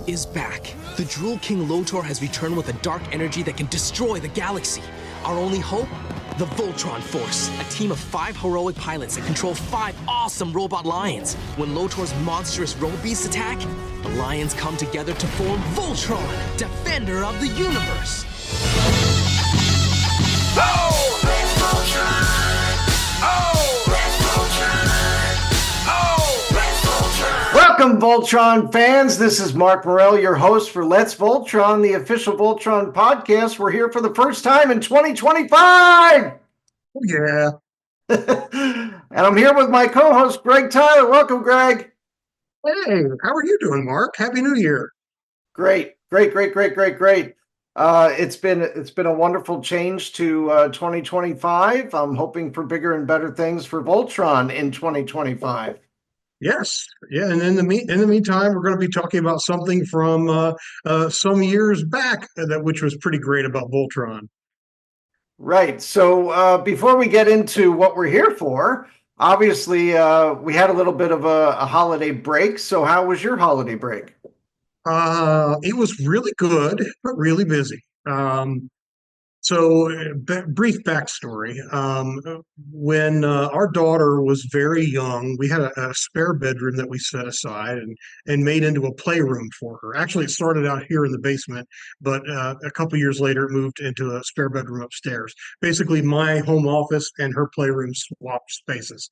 is back. The Drool King Lotor has returned with a dark energy that can destroy the galaxy. Our only hope? The Voltron Force, a team of 5 heroic pilots that control 5 awesome robot lions. When Lotor's monstrous robo beasts attack, the lions come together to form Voltron, defender of the universe. Oh! Let's Voltron! Oh! Let's Voltron! Oh! Let's Voltron! Welcome, Voltron fans. This is Marc Morell, your host for Let's Voltron, the official Voltron podcast. We're here for the first time in 2025! Oh, yeah. And I'm here with my co-host, Greg Tyler. Welcome, Greg. Hey, how are you doing, Mark? Happy New Year. Great. It's been a wonderful change to 2025. I'm hoping for bigger and better things for Voltron in 2025. Yes. Yeah, and in the meantime, we're going to be talking about something from some years back which was pretty great about Voltron. Right. So before we get into what we're here for, obviously we had a little bit of a holiday break. So how was your holiday break? It was really good, but really busy. Brief backstory. When our daughter was very young, we had a spare bedroom that we set aside and made into a playroom for her. Actually, it started out here in the basement, but a couple years later, it moved into a spare bedroom upstairs. Basically, my home office and her playroom swapped spaces.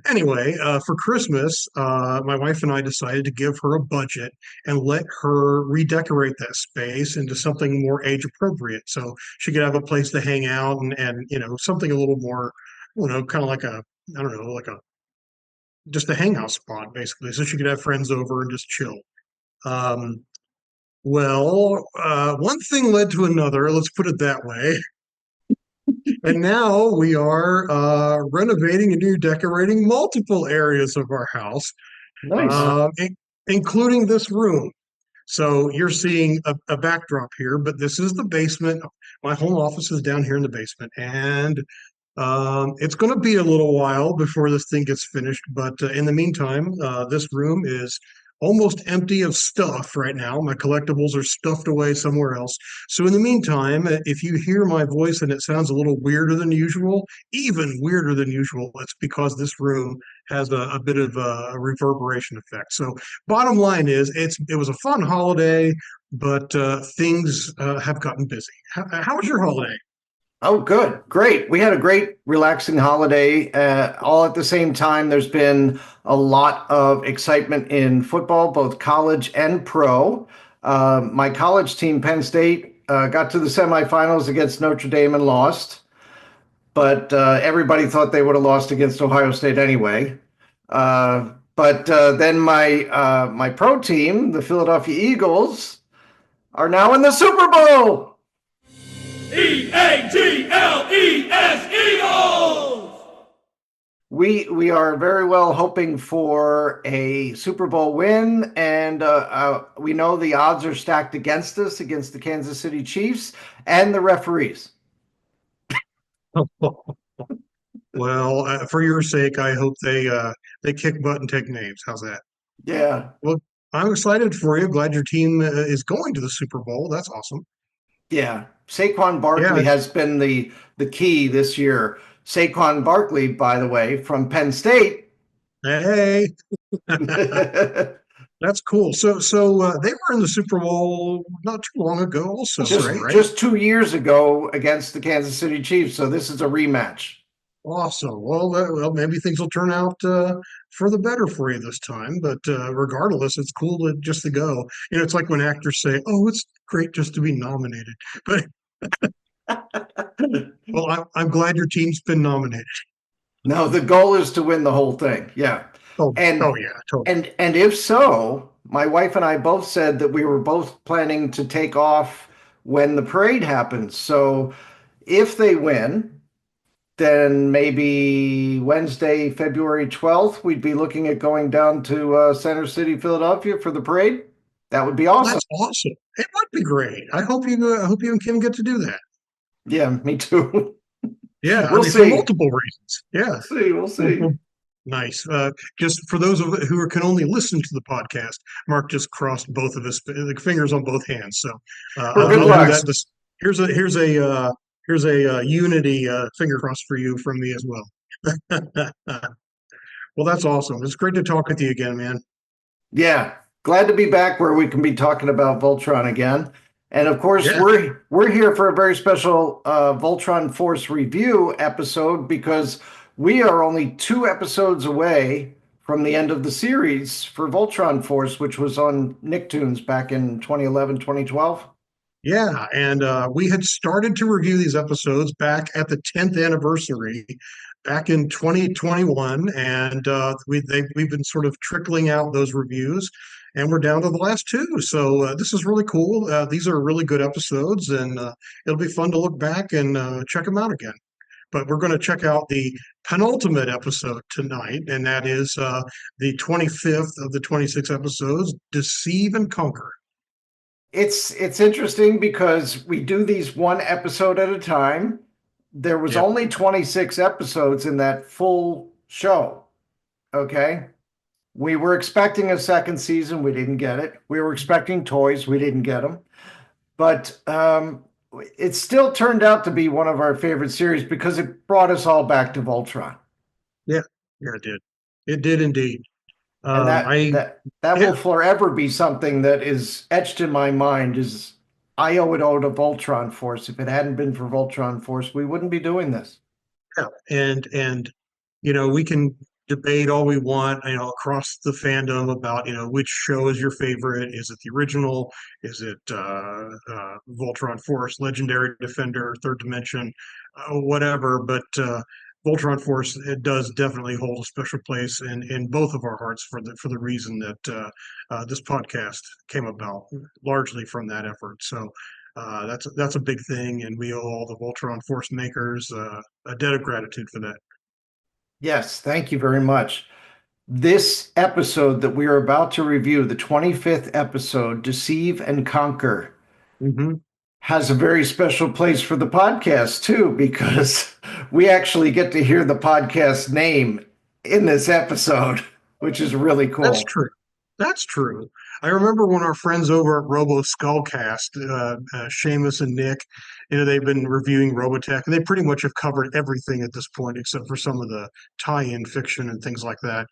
Anyway, for Christmas, my wife and I decided to give her a budget and let her redecorate that space into something more age appropriate, so she could have a place to hang out and something a little more, kind of like just a hangout spot, basically, so she could have friends over and just chill. One thing led to another. Let's put it that way. And now we are renovating and redecorating multiple areas of our house, Nice. including this room. So you're seeing a backdrop here, but this is the basement. My home office is down here in the basement, and it's going to be a little while before this thing gets finished. But in the meantime, this room is almost empty of stuff right now. My collectibles are stuffed away somewhere else. So in the meantime, if you hear my voice and it sounds a little weirder than usual, even weirder than usual, it's because this room has a bit of a reverberation effect. So bottom line is, it was a fun holiday, but things have gotten busy. How was your holiday? Oh, good. Great. We had a great, relaxing holiday. All at the same time, there's been a lot of excitement in football, both college and pro. My college team, Penn State, got to the semifinals against Notre Dame and lost. But everybody thought they would have lost against Ohio State anyway. But then my pro team, the Philadelphia Eagles, are now in the Super Bowl. E-A-G-L-E-S, Eagles! We are very well hoping for a Super Bowl win, and we know the odds are stacked against us, against the Kansas City Chiefs and the referees. Well, for your sake, I hope they kick butt and take names. How's that? Yeah. Well, I'm excited for you. Glad your team is going to the Super Bowl. That's awesome. Yeah. Saquon Barkley has been the key this year. Saquon Barkley, by the way, from Penn State. Hey, that's cool. So they were in the Super Bowl not too long ago, also, right? Just 2 years ago against the Kansas City Chiefs. So this is a rematch. Awesome. Well, maybe things will turn out for the better for you this time. But regardless, it's cool just to go. It's like when actors say, "Oh, it's great just to be nominated." But well, I'm glad your team's been nominated. No, the goal is to win the whole thing. Yeah. Oh yeah, totally. And if so, my wife and I both said that we were both planning to take off when the parade happens. So if they win, then maybe Wednesday, February 12th, we'd be looking at going down to Center City, Philadelphia for the parade. That would be awesome. That's awesome. It would be great. I hope you and Kim get to do that. Yeah, me too. Yeah, We'll see. For multiple reasons. Yeah. We'll see. Nice. Just for those of who can only listen to the podcast, Mark just crossed both of his fingers on both hands. So For good I'll do luck. that. Here's a unity finger cross for you from me as well. Well, that's awesome. It's great to talk with you again, man. Yeah, glad to be back where we can be talking about Voltron again. And of course, Yeah. we're here for a very special Voltron Force review episode because we are only 2 episodes away from the end of the series for Voltron Force, which was on Nicktoons back in 2011, 2012. Yeah, and we had started to review these episodes back at the 10th anniversary, back in 2021, and we've been sort of trickling out those reviews, and we're down to the last two. So this is really cool. These are really good episodes, and it'll be fun to look back and check them out again. But we're going to check out the penultimate episode tonight, and that is the 25th of the 26 episodes, Deceive and Conquer. It's interesting because we do these 1 episode at a time. There was Yep. only 26 episodes in that full show. Okay. We were expecting a second season. We didn't get it. We were expecting toys. We didn't get them. But it still turned out to be one of our favorite series because it brought us all back to Voltron. Yeah, yeah, it did. It did indeed. And I that yeah, will forever be something that is etched in my mind is I owe it all to Voltron Force. If it hadn't been for Voltron Force, we wouldn't be doing this. yeah, and we can debate all we want, across the fandom about which show is your favorite. Is it the original? Is it Voltron Force, Legendary Defender, Third Dimension, whatever? But Voltron Force, it does definitely hold a special place in both of our hearts for the reason that this podcast came about, largely from that effort. So that's a big thing, and we owe all the Voltron Force makers a debt of gratitude for that. Yes, thank you very much. This episode that we are about to review, the 25th episode, Deceive and Conquer, Hmm. has a very special place for the podcast too, because we actually get to hear the podcast name in this episode, which is really That's cool. true. That's true. I remember when our friends over at Robo Skullcast, Seamus and Nick, they've been reviewing Robotech, and they pretty much have covered everything at this point, except for some of the tie-in fiction and things like that.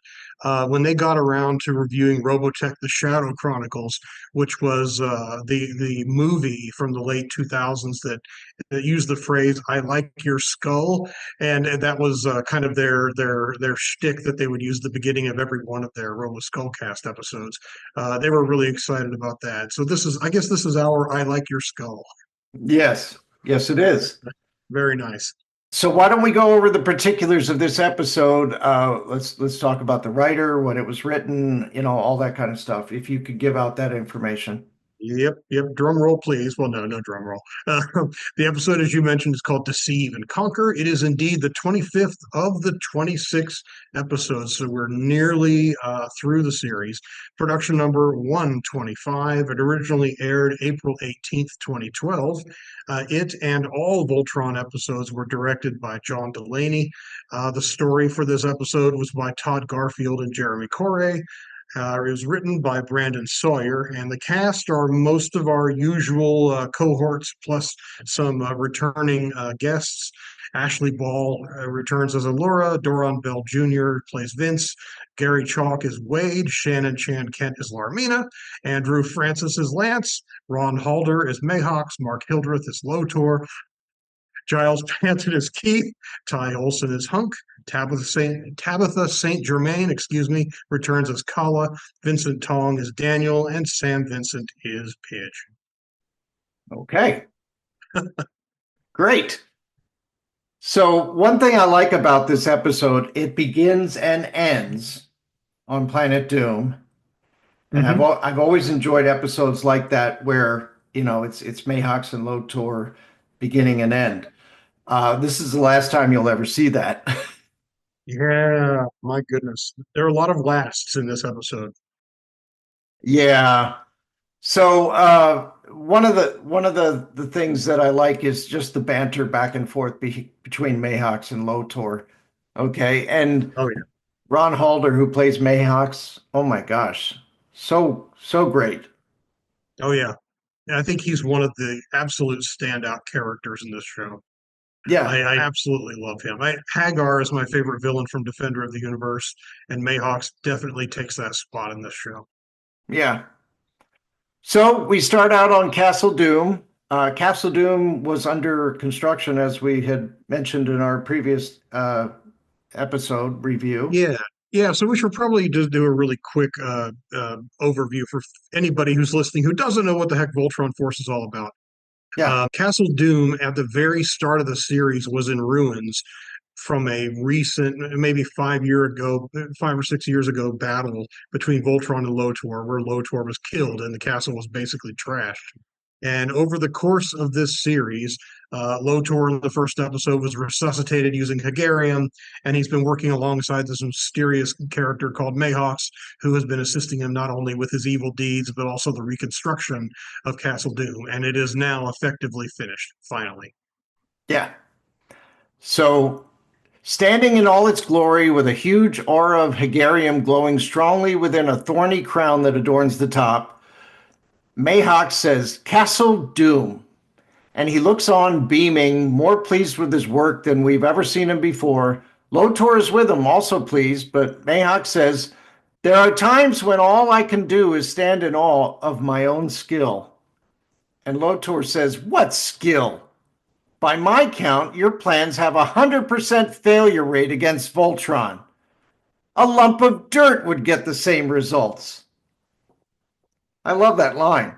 When they got around to reviewing Robotech: The Shadow Chronicles, which was the movie from the late 2000s that used the phrase "I like your skull," and that was kind of their shtick that they would use at the beginning of every one of their Robo Skullcast episodes. They were really excited about that. So I guess this is our "I Like Your Skull." Yes, yes, it is. Very nice. So why don't we go over the particulars of this episode? Let's talk about the writer, when it was written, all that kind of stuff. If you could give out that information. Yep, yep. Drum roll, please. Well, no drum roll. The episode, as you mentioned, is called Deceive and Conquer. It is indeed the 25th of the 26 episodes, so we're nearly through the series. Production number 125. It originally aired April 18th, 2012. It and all Voltron episodes were directed by John Delaney. The story for this episode was by Todd Garfield and Jeremy Corey. It was written by Brandon Sawyer, and the cast are most of our usual cohorts, plus some returning guests. Ashley Ball returns as Allura, Doron Bell Jr. plays Vince, Gary Chalk is Wade, Shannon Chan Kent is Larmina, Andrew Francis is Lance, Ron Halder is Mayhawks, Mark Hildreth is Lotor, Giles Panton is Keith, Ty Olson is Hunk, Tabitha St. Germain, returns as Kala, Vincent Tong is Daniel, and Sam Vincent is Pidge. Okay, great. So one thing I like about this episode, it begins and ends on Planet Doom. And I've always enjoyed episodes like that where, it's Mayhawks and Lotor beginning and end. This is the last time you'll ever see that. Yeah, my goodness. There are a lot of lasts in this episode. Yeah. So one of the things that I like is just the banter back and forth between Mayhawks and Lotor. Okay, and Oh, yeah. Ron Halder, who plays Mayhawks. Oh my gosh. So great. Oh yeah. I think he's one of the absolute standout characters in this show. Yeah. I absolutely love him. Hagar is my favorite villain from Defender of the Universe, and Mayhawks definitely takes that spot in this show. Yeah. So we start out on Castle Doom. Castle Doom was under construction, as we had mentioned in our previous episode review. Yeah. Yeah, so we should probably just do a really quick overview for anybody who's listening who doesn't know what the heck Voltron Force is all about. Yeah. Castle Doom at the very start of the series was in ruins from a recent, maybe 5 year ago, 5 or 6 years ago battle between Voltron and Lotor, where Lotor was killed and the castle was basically trashed. And over the course of this series, Lotor in the first episode was resuscitated using Hegarium, and he's been working alongside this mysterious character called Mayhawks, who has been assisting him not only with his evil deeds, but also the reconstruction of Castle Doom. And it is now effectively finished, finally. Yeah. So standing in all its glory with a huge aura of Hegarium glowing strongly within a thorny crown that adorns the top, Mayhawk says, Castle Doom. And he looks on, beaming, more pleased with his work than we've ever seen him before. Lotor is with him, also pleased, but Mayhawk says, there are times when all I can do is stand in awe of my own skill. And Lotor says, what skill? By my count, your plans have a 100% failure rate against Voltron. A lump of dirt would get the same results. I love that line.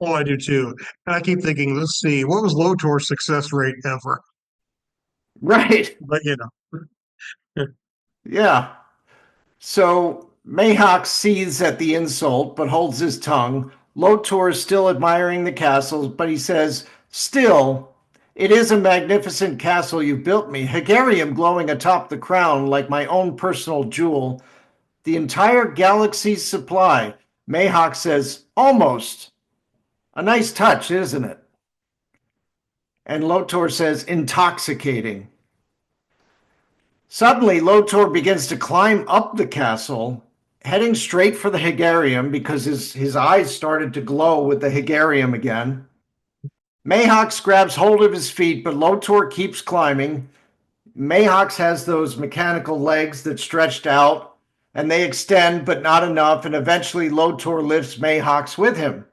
Oh, I do too. And I keep thinking, let's see, what was Lotor's success rate ever? Right. But Yeah. So Mayhawk seethes at the insult, but holds his tongue. Lotor is still admiring the castle, but he says, still, it is a magnificent castle you've built me, Hegarium glowing atop the crown like my own personal jewel. The entire galaxy's supply. Mayhawk says, almost. A nice touch, isn't it? And Lotor says, intoxicating. Suddenly, Lotor begins to climb up the castle, heading straight for the Hegarium because his eyes started to glow with the Hegarium again. Mayhawks grabs hold of his feet, but Lotor keeps climbing. Mayhawks has those mechanical legs that stretched out, and they extend, but not enough, and eventually Lotor lifts Mayhawks with him.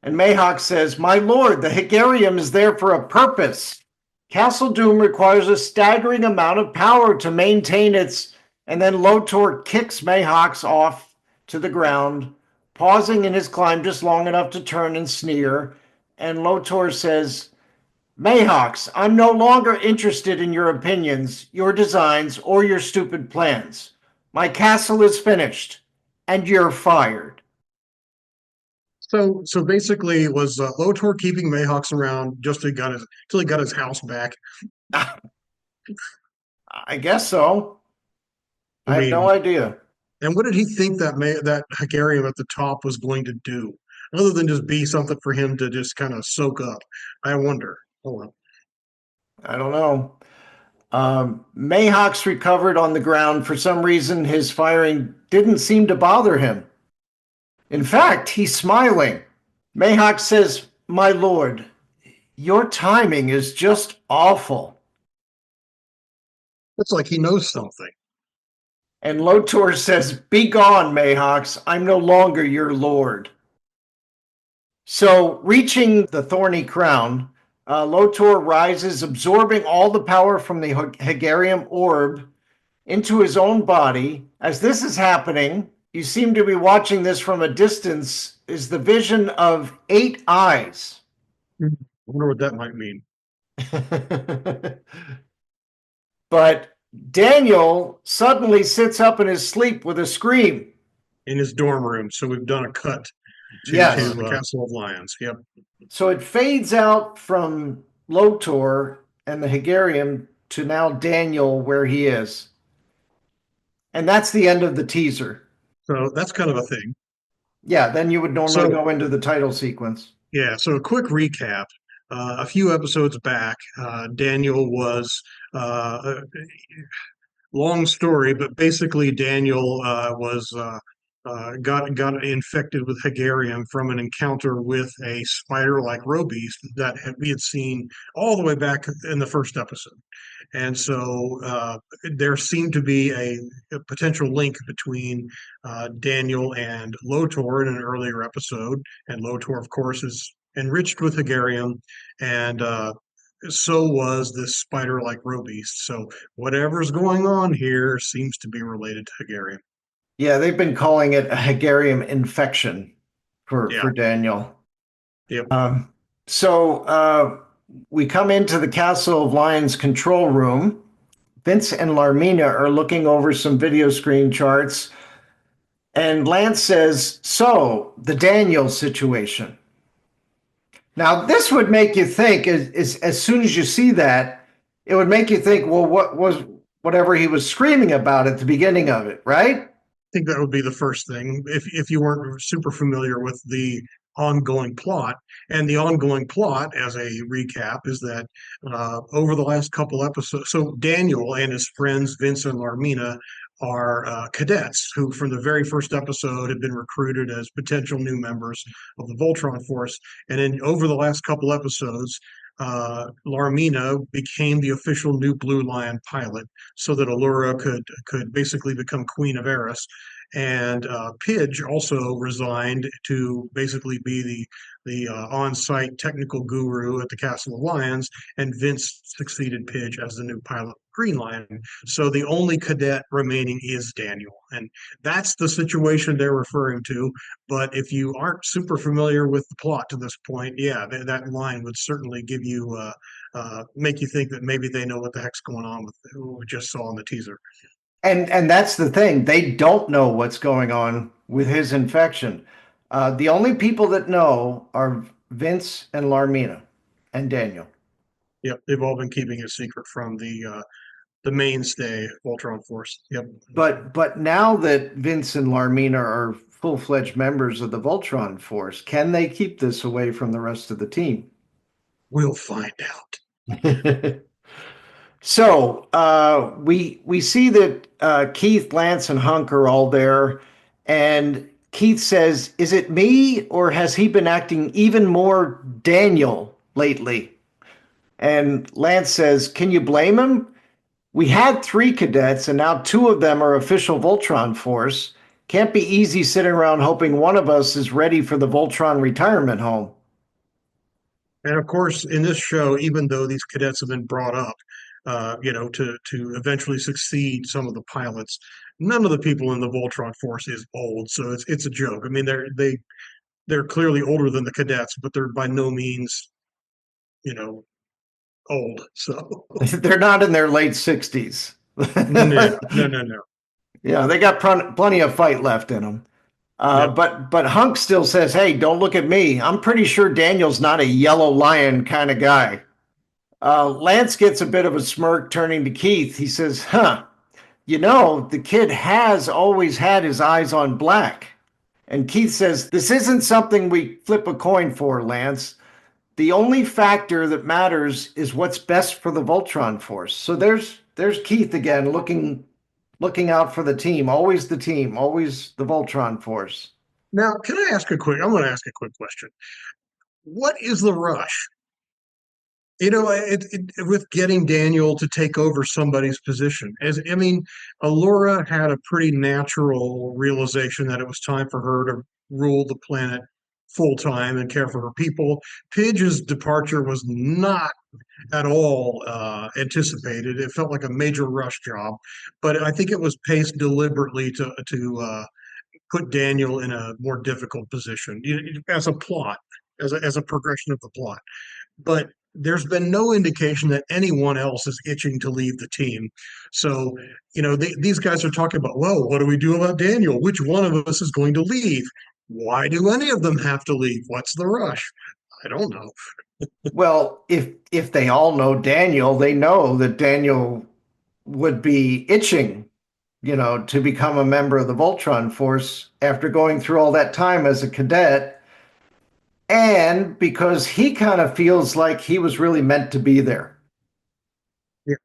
And Mayhawk says, my lord, the Hegarium is there for a purpose. Castle Doom requires a staggering amount of power to maintain its... And then Lotor kicks Mayhawks off to the ground, pausing in his climb just long enough to turn and sneer. And Lotor says, Mayhawks, I'm no longer interested in your opinions, your designs, or your stupid plans. My castle is finished, and you're fired. So basically, it was Lotor keeping Mayhawks around just till he got his house back. I guess so. I have no idea. And what did he think that Hegarium at the top was going to do, other than just be something for him to just kind of soak up? I wonder. Hold on. I don't know. Mayhawks recovered on the ground. For some reason, his firing didn't seem to bother him. In fact, he's smiling. Mayhawk says, my lord, your timing is just awful. It's like he knows something. And Lotor says, be gone, Mayhawks. I'm no longer your lord. So, reaching the thorny crown, Lotor rises, absorbing all the power from the Hegarium orb into his own body. As this is happening, you seem to be watching this from a distance, is the vision of 8 eyes. I wonder what that might mean. But Daniel suddenly sits up in his sleep with a scream. In his dorm room. So we've done a cut to the Castle of Lions. Yep. So it fades out from Lotor and the Hegarium to now Daniel where he is. And that's the end of the teaser. So that's kind of a thing. Yeah, then you would normally go into the title sequence. Yeah, so a quick recap. A few episodes back, Daniel was long story, but basically Daniel was got infected with Hegarium from an encounter with a spider-like robeast that we had seen all the way back in the first episode. And so there seemed to be a potential link between Daniel and Lotor in an earlier episode. And Lotor, of course, is enriched with Hegarium, and so was this spider-like robeast. So whatever's going on here seems to be related to Hegarium. Yeah, they've been calling it a Hegarium infection Yeah. for Daniel. Yep. So we come into the Castle of Lions control room. Vince and Larmina are looking over some video screen charts, and Lance says, "So, the Daniel situation." Now, this would make you think, as soon as you see that, it would make you think, well, what was whatever he was screaming about at the beginning of it, right? Think that would be the first thing if you weren't super familiar with the ongoing plot. And the ongoing plot, as a recap, is that over the last couple episodes, so Daniel and his friends Vince and Larmina are cadets who, from the very first episode, had been recruited as potential new members of the Voltron force. And then over the last couple episodes, Larmina became the official new Blue Lion pilot, so that Allura could basically become Queen of Eris. And Pidge also resigned to basically be the on-site technical guru at the Castle of Lions, and Vince succeeded Pidge as the new pilot of Green Lion. So the only cadet remaining is Daniel, and that's the situation they're referring to. But if you aren't super familiar with the plot to this point, yeah, that line would certainly give you make you think that maybe they know what the heck's going on with what we just saw in the teaser. And that's the thing. They don't know what's going on with his infection. The only people that know are Vince and Larmina and Daniel. Yep, they've all been keeping it secret from the mainstay Voltron force. Yep. But now that Vince and Larmina are full-fledged members of the Voltron force, can they keep this away from the rest of the team? We'll find out. So we see that Keith, Lance, and Hunk are all there, and Keith says, "Is it me, or has he been acting even more Daniel lately?" And Lance says, "Can you blame him? We had 3 cadets, and now 2 of them are official Voltron force. Can't be easy sitting around hoping one of us is ready for the Voltron retirement home." And of course, in this show, even though these cadets have been brought up, to eventually succeed some of the pilots, none of the people in the Voltron force is old. So it's a joke. I mean, they're clearly older than the cadets, but they're by no means, old. So They're not in their late 60s. no. Yeah, they got plenty of fight left in them. Yep. But Hunk still says, "Hey, don't look at me. I'm pretty sure Daniel's not a yellow lion kind of guy." Lance gets a bit of a smirk, turning to Keith. He says, the kid has always had his eyes on black." And Keith says, "This isn't something we flip a coin for, Lance. The only factor that matters is what's best for the Voltron force." So there's Keith again, looking out for the team, always the Voltron force. Now, I'm going to ask a quick question. What is the rush? With getting Daniel to take over somebody's position. Allura had a pretty natural realization that it was time for her to rule the planet full time and care for her people. Pidge's departure was not at all anticipated. It felt like a major rush job, but I think it was paced deliberately to put Daniel in a more difficult position as a plot, as a progression of the plot. But there's been no indication that anyone else is itching to leave the team. So, these guys are talking about, well, what do we do about Daniel? Which one of us is going to leave? Why do any of them have to leave? What's the rush? I don't know. Well, if they all know Daniel, they know that Daniel would be itching, to become a member of the Voltron force after going through all that time as a cadet. And because he kind of feels like he was really meant to be there. Yeah.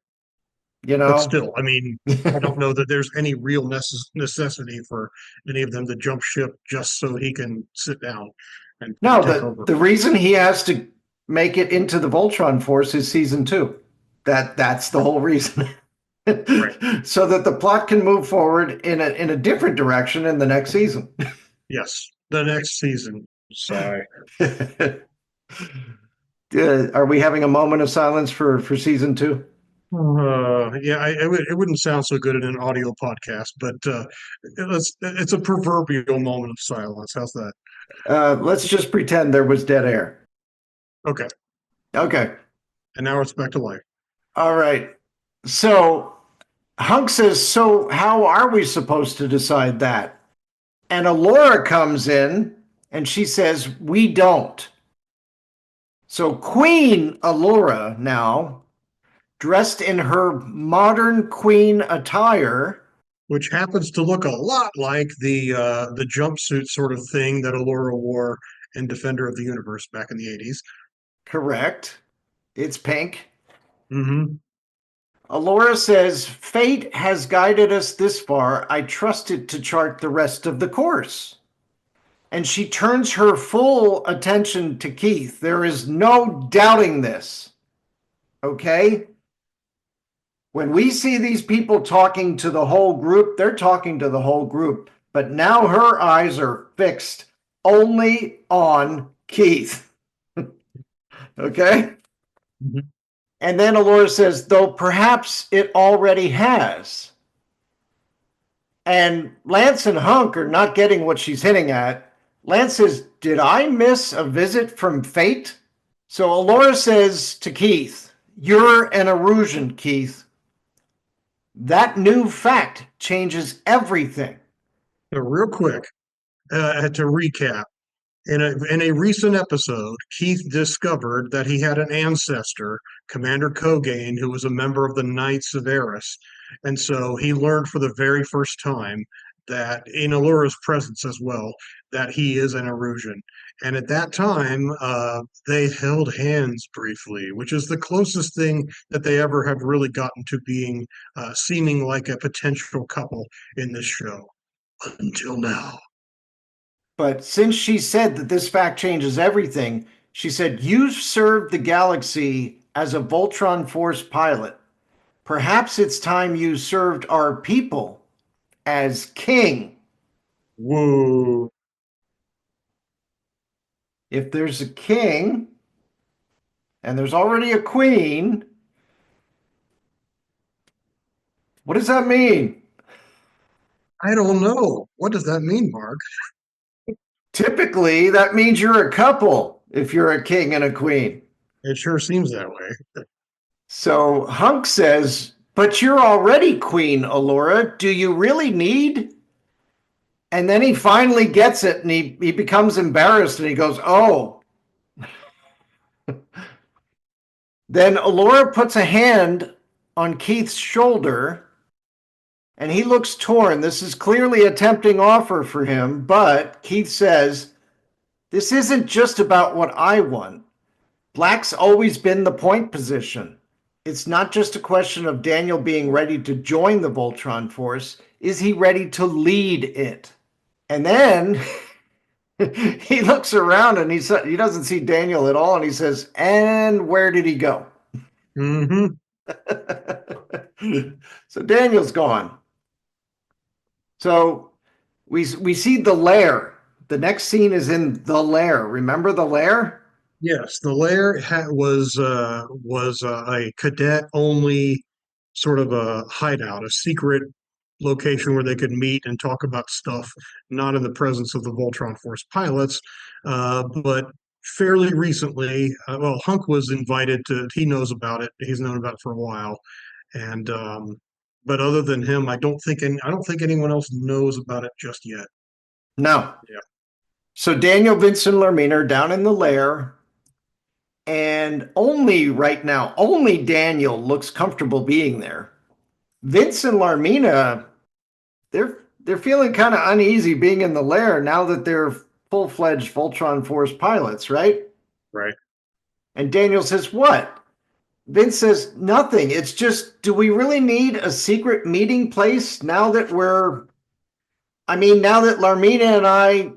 you But know? still, I mean, I don't know that there's any real necessity for any of them to jump ship just so he can sit down and No, take over. the reason he has to make it into the Voltron Force is season two. That's the whole reason. Right. So that the plot can move forward in a different direction in the next season. Yes. The next season. Sigh. Are we having a moment of silence for season two? Yeah, it wouldn't sound so good in an audio podcast, but it's a proverbial moment of silence. How's that? Let's just pretend there was dead air. Okay. Okay. And now it's back to life. All right. So Hunk says, so how are we supposed to decide that? And Alora comes in and she says, we don't. So Queen Alora now, dressed in her modern queen attire, Which happens to look a lot like the jumpsuit sort of thing that Allura wore in Defender of the Universe back in the 80s. correct? It's pink. Mm-hmm. Alora says, fate has guided us this far. I trust it to chart the rest of the course. And she turns her full attention to Keith. There is no doubting this. Okay? When we see these people talking to the whole group, they're talking to the whole group. But now her eyes are fixed only on Keith. Okay? Mm-hmm. And then Alora says, though perhaps it already has. And Lance and Hunk are not getting what she's hitting at. Lance says, did I miss a visit from fate? So Alora says to Keith, you're an Erusian, Keith. That new fact changes everything. So real quick, to recap, in a recent episode, Keith discovered that he had an ancestor, Commander Kogain, who was a member of the Knights of Eris. And so he learned for the very first time that in Allura's presence as well, that he is an Erusian. And at that time, they held hands briefly, which is the closest thing that they ever have really gotten to being seeming like a potential couple in this show until now. But since she said that this fact changes everything, she said, you've served the galaxy as a Voltron Force pilot. Perhaps it's time you served our people as king. Whoa. If there's a king and there's already a queen, what does that mean? I don't know. What does that mean, Mark? Typically, that means you're a couple if you're a king and a queen. It sure seems that way. So Hunk says, but you're already Queen Alora. Do you really need? And then he finally gets it and he becomes embarrassed and he goes, oh. Then Alora puts a hand on Keith's shoulder and he looks torn. This is clearly a tempting offer for him, but Keith says, this isn't just about what I want. Black's always been the point position. It's not just a question of Daniel being ready to join the Voltron Force. Is he ready to lead it? And then he looks around and he doesn't see Daniel at all. And he says, and where did he go? Mm-hmm. So Daniel's gone. So we see the lair. The next scene is in the lair. Remember the lair? Yes, the lair was a cadet only sort of a hideout, a secret location where they could meet and talk about stuff, not in the presence of the Voltron Force pilots. But fairly recently, well, Hunk was invited to. He knows about it. He's known about it for a while, and but other than him, I don't think anyone else knows about it just yet. No. Yeah. So Daniel, Vincent, and Lermina are down in the lair. And right now, only Daniel looks comfortable being there. Vince and Larmina, they're feeling kind of uneasy being in the lair now that they're full-fledged Voltron Force pilots, right? Right. And Daniel says, what? Vince says, nothing. It's just, do we really need a secret meeting place now that now that Larmina and I,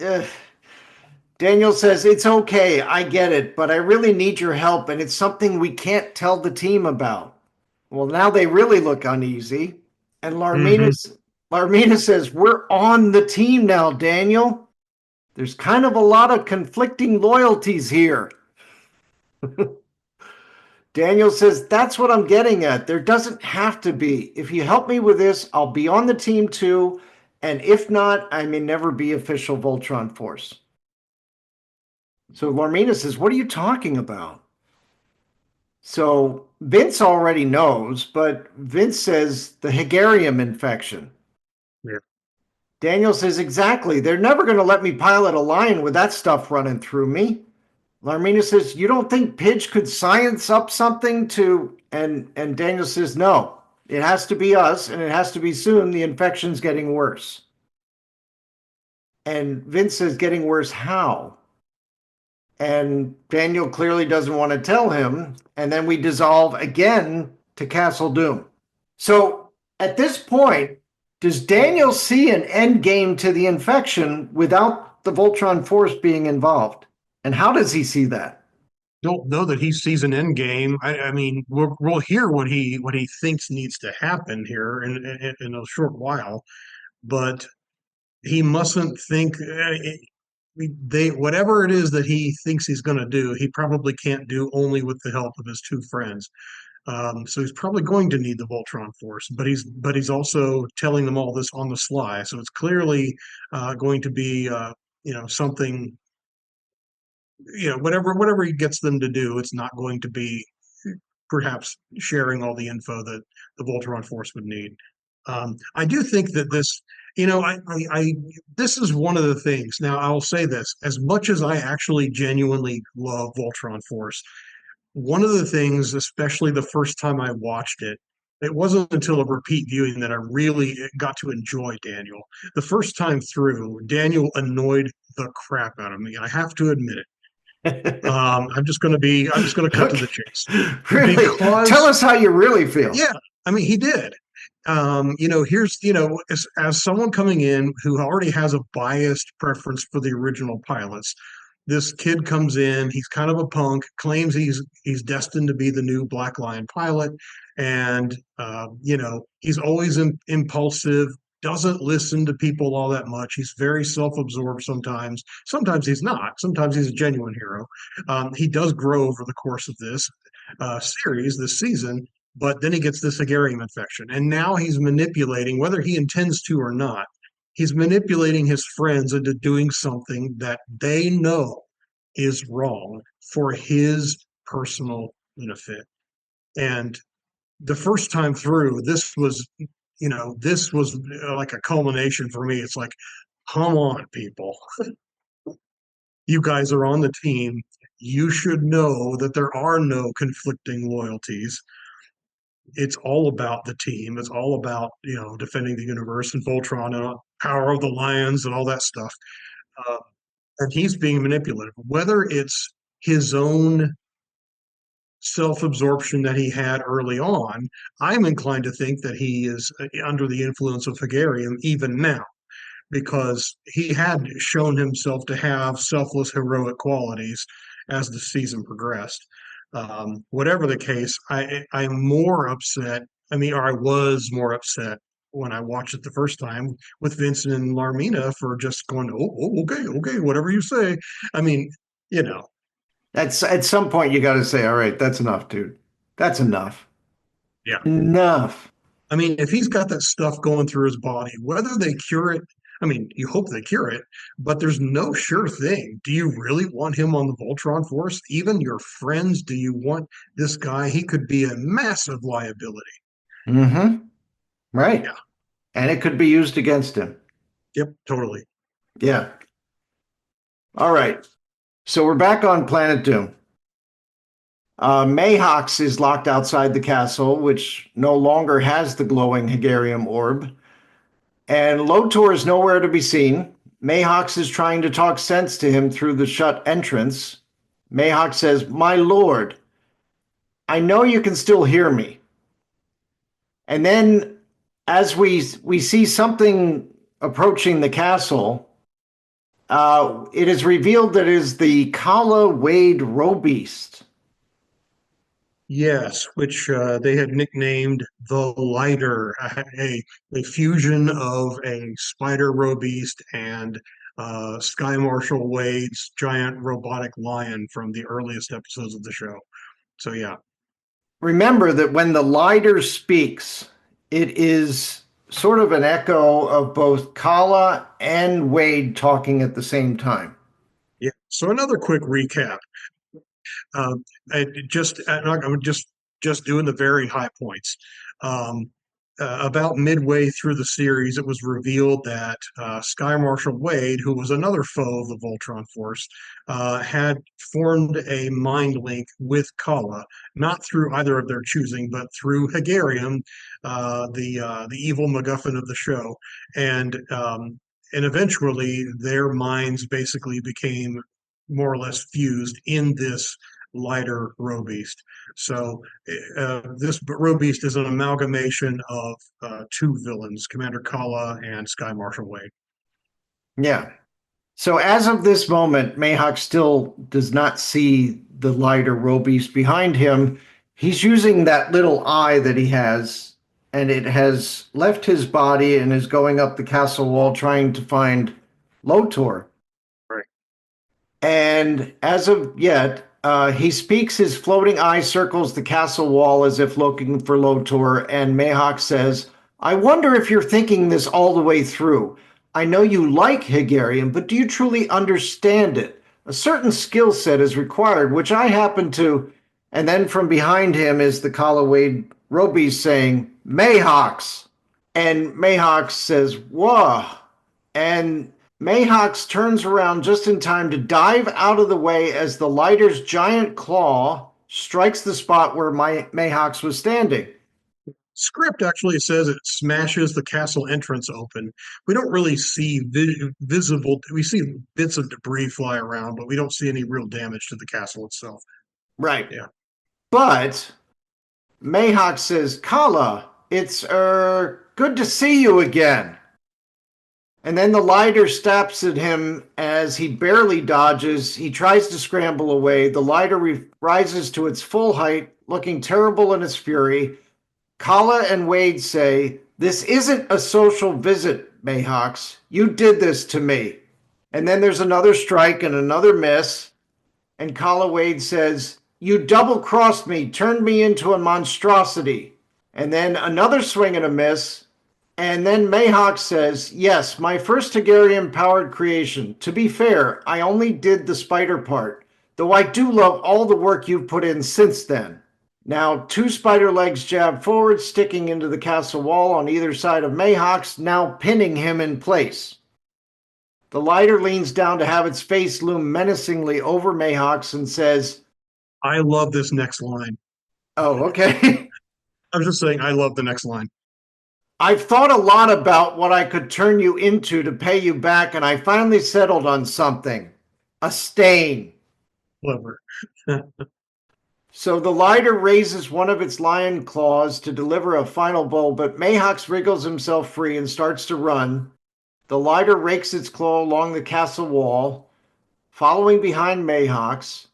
uh, Daniel says, it's okay. I get it, but I really need your help, and it's something we can't tell the team about. Well, now they really look uneasy. And Mhm. Larmina says, we're on the team now, Daniel. There's kind of a lot of conflicting loyalties here. Daniel says, that's what I'm getting at. There doesn't have to be. If you help me with this, I'll be on the team too. And if not, I may never be official Voltron Force. So Larmina says, what are you talking about? So Vince already knows, but Vince says the Hegarium infection. Yeah. Daniel says, exactly. They're never going to let me pilot a lion with that stuff running through me. Larmina says, you don't think Pidge could science up something to, and Daniel says, no, it has to be us, and it has to be soon. The infection's getting worse. And Vince says, getting worse how? And Daniel clearly doesn't want to tell him. And then we dissolve again to Castle Doom. So at this point, does Daniel see an end game to the infection without the Voltron Force being involved? And how does he see that? Don't know that he sees an end game. I mean, we'll hear what he thinks needs to happen here in a short while, but he mustn't think they whatever it is that he thinks he's going to do. He probably can't do only with the help of his two friends. So he's probably going to need the Voltron Force, but he's also telling them all this on the sly. So it's clearly going to be something, whatever he gets them to do. It's not going to be perhaps sharing all the info that the Voltron Force would need. I do think that this, this is one of the things. Now, I'll say this: as much as I actually genuinely love Voltron Force, one of the things, especially the first time I watched it, it wasn't until a repeat viewing that I really got to enjoy Daniel. The first time through, Daniel annoyed the crap out of me. I have to admit it. I'm just going to cut to the chase Really? Tell because, us how you really feel. yeah, I mean, he did. Here's, as someone coming in who already has a biased preference for the original pilots, this kid comes in, he's kind of a punk, claims he's destined to be the new Black Lion pilot, and he's always impulsive, doesn't listen to people all that much. He's very self-absorbed sometimes. Sometimes he's not. Sometimes he's a genuine hero. He does grow over the course of this series, this season, but then he gets this Hegarium infection, and now he's manipulating, whether he intends to or not, he's manipulating his friends into doing something that they know is wrong for his personal benefit. And the first time through, this was like a culmination for me. It's like, come on, people. You guys are on the team. You should know that there are no conflicting loyalties. It's all about the team. It's all about, defending the universe and Voltron and power of the lions and all that stuff. Uh, and he's being manipulative, whether it's his own self-absorption that he had early on. I'm inclined to think that he is under the influence of Hegarium even now, because he had shown himself to have selfless heroic qualities as the season progressed. Whatever the case, I'm more upset. Or I was more upset when I watched it the first time with Vincent and Larmina for just going, oh, okay, whatever you say. I mean, you know, At some point, you got to say, all right, that's enough, dude. That's enough. yeah. Enough. I mean, if he's got that stuff going through his body, whether they cure it, I mean, you hope they cure it, but there's no sure thing. Do you really want him on the Voltron Force? Even your friends, do you want this guy? He could be a massive liability. Mm-hmm. Right. Yeah. And it could be used against him. Yep. Totally. Yeah. All right. So we're back on Planet Doom. Mayhox is locked outside the castle, which no longer has the glowing Hegarium orb. And Lotor is nowhere to be seen. Mayhox is trying to talk sense to him through the shut entrance. Mayhox says, my lord. I know you can still hear me. And then as we see something approaching the castle, it is revealed that it is the Kala Wade Robeast. Yes, which they had nicknamed the Lighter, a fusion of a spider robeast and Sky Marshal Wade's giant robotic lion from the earliest episodes of the show. So yeah, Remember that when the Lighter speaks, it is sort of an echo of both Kala and Wade talking at the same time. yeah. So another quick recap. I'm just doing the very high points. Um, about midway through the series, it was revealed that Sky Marshal Wade, who was another foe of the Voltron Force, had formed a mind link with Kala, not through either of their choosing, but through Hegarium, the evil MacGuffin of the show, and eventually their minds basically became more or less fused in this lighter robeast. So this robeast is an amalgamation of two villains, Commander Kala and Sky Marshal Wade. Yeah. So as of this moment, Mayhawk still does not see the Lighter Robeast behind him. He's using that little eye that he has, and it has left his body and is going up the castle wall trying to find Lotor. Right. And as of yet, he speaks, his floating eye circles the castle wall as if looking for Lotor, and Mayhawk says, I wonder if you're thinking this all the way through. I know you like Hegarian, but do you truly understand it? A certain skill set is required, which I happen to. And then from behind him is the Kala Wade Robeast saying, Mayhawks. And Mayhawks says, whoa. And Mayhawks turns around just in time to dive out of the way as the Lighter's giant claw strikes the spot where Mayhawks was standing. Script actually says it smashes the castle entrance open. We don't really see visible, we see bits of debris fly around, but we don't see any real damage to the castle itself. Right. Yeah. But Mayhawk says, Kala, it's good to see you again. And then the Lighter stabs at him as he barely dodges. He tries to scramble away. The Lighter rises to its full height, looking terrible in its fury. Kala and Wade say, this isn't a social visit, Mayhawks. You did this to me. And then there's another strike and another miss. And Kala Wade says, you double-crossed me, turned me into a monstrosity. And then another swing and a miss. And then Mayhawk says, yes, my first Hegarian-powered creation. To be fair, I only did the spider part, though I do love all the work you've put in since then. Now, two spider legs jab forward, sticking into the castle wall on either side of Mayhawks, now pinning him in place. The Lighter leans down to have its face loom menacingly over Mayhawks and says, I love this next line. oh, okay. I was just saying, I love the next line. I've thought a lot about what I could turn you into to pay you back, and I finally settled on something. A stain. Clever. So the Lighter raises one of its lion claws to deliver a final blow, but Mayhawks wriggles himself free and starts to run. The Lighter rakes its claw along the castle wall, following behind Mayhawks.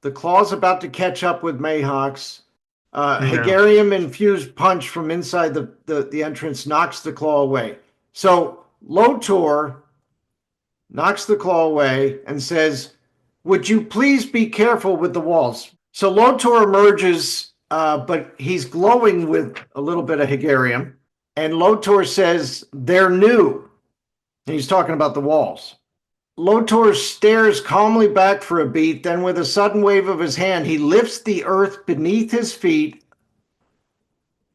The claw's about to catch up with Mayhawks. Hegarium-infused punch from inside the entrance knocks the claw away. So Lotor knocks the claw away and says, would you please be careful with the walls? So Lotor emerges, but he's glowing with a little bit of Hegarium. And Lotor says, they're new. And he's talking about the walls. Lotor stares calmly back for a beat, then with a sudden wave of his hand, he lifts the earth beneath his feet,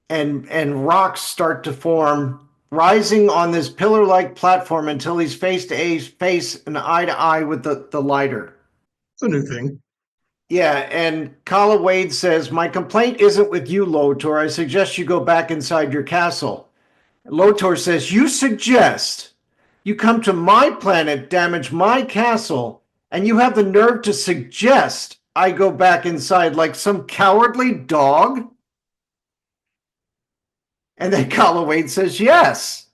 and rocks start to form, rising on this pillar-like platform until he's face to face and eye to eye with the Lighter. It's a new thing. Yeah, and Kala Wade says, my complaint isn't with you, Lotor. I suggest you go back inside your castle. Lotor says, you suggest? You come to my planet, damage my castle, and you have the nerve to suggest I go back inside like some cowardly dog? And then Kala Wade says, yes.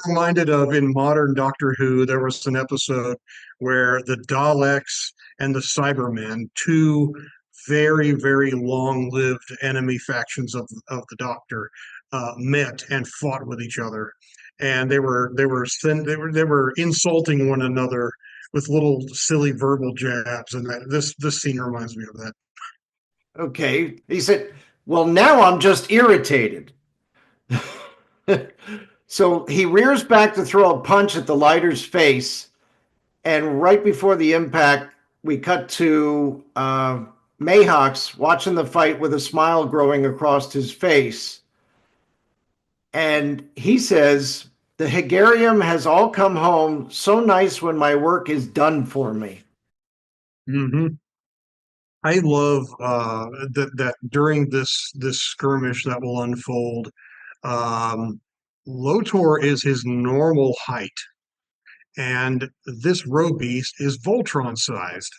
Reminded of in modern Doctor Who, there was an episode where the Daleks and the Cybermen, two very, very long-lived enemy factions of the Doctor, met and fought with each other, and they were insulting one another with little silly verbal jabs, and this scene reminds me of that. Okay. He said, well, now I'm just irritated. So he rears back to throw a punch at the lighter's face. And right before the impact, we cut to Mayhawks watching the fight with a smile growing across his face. And he says, the Hegarium has all come home. So nice when my work is done for me. Mm-hmm. I love that during this skirmish that will unfold, Lotor is his normal height, and this row beast is Voltron sized.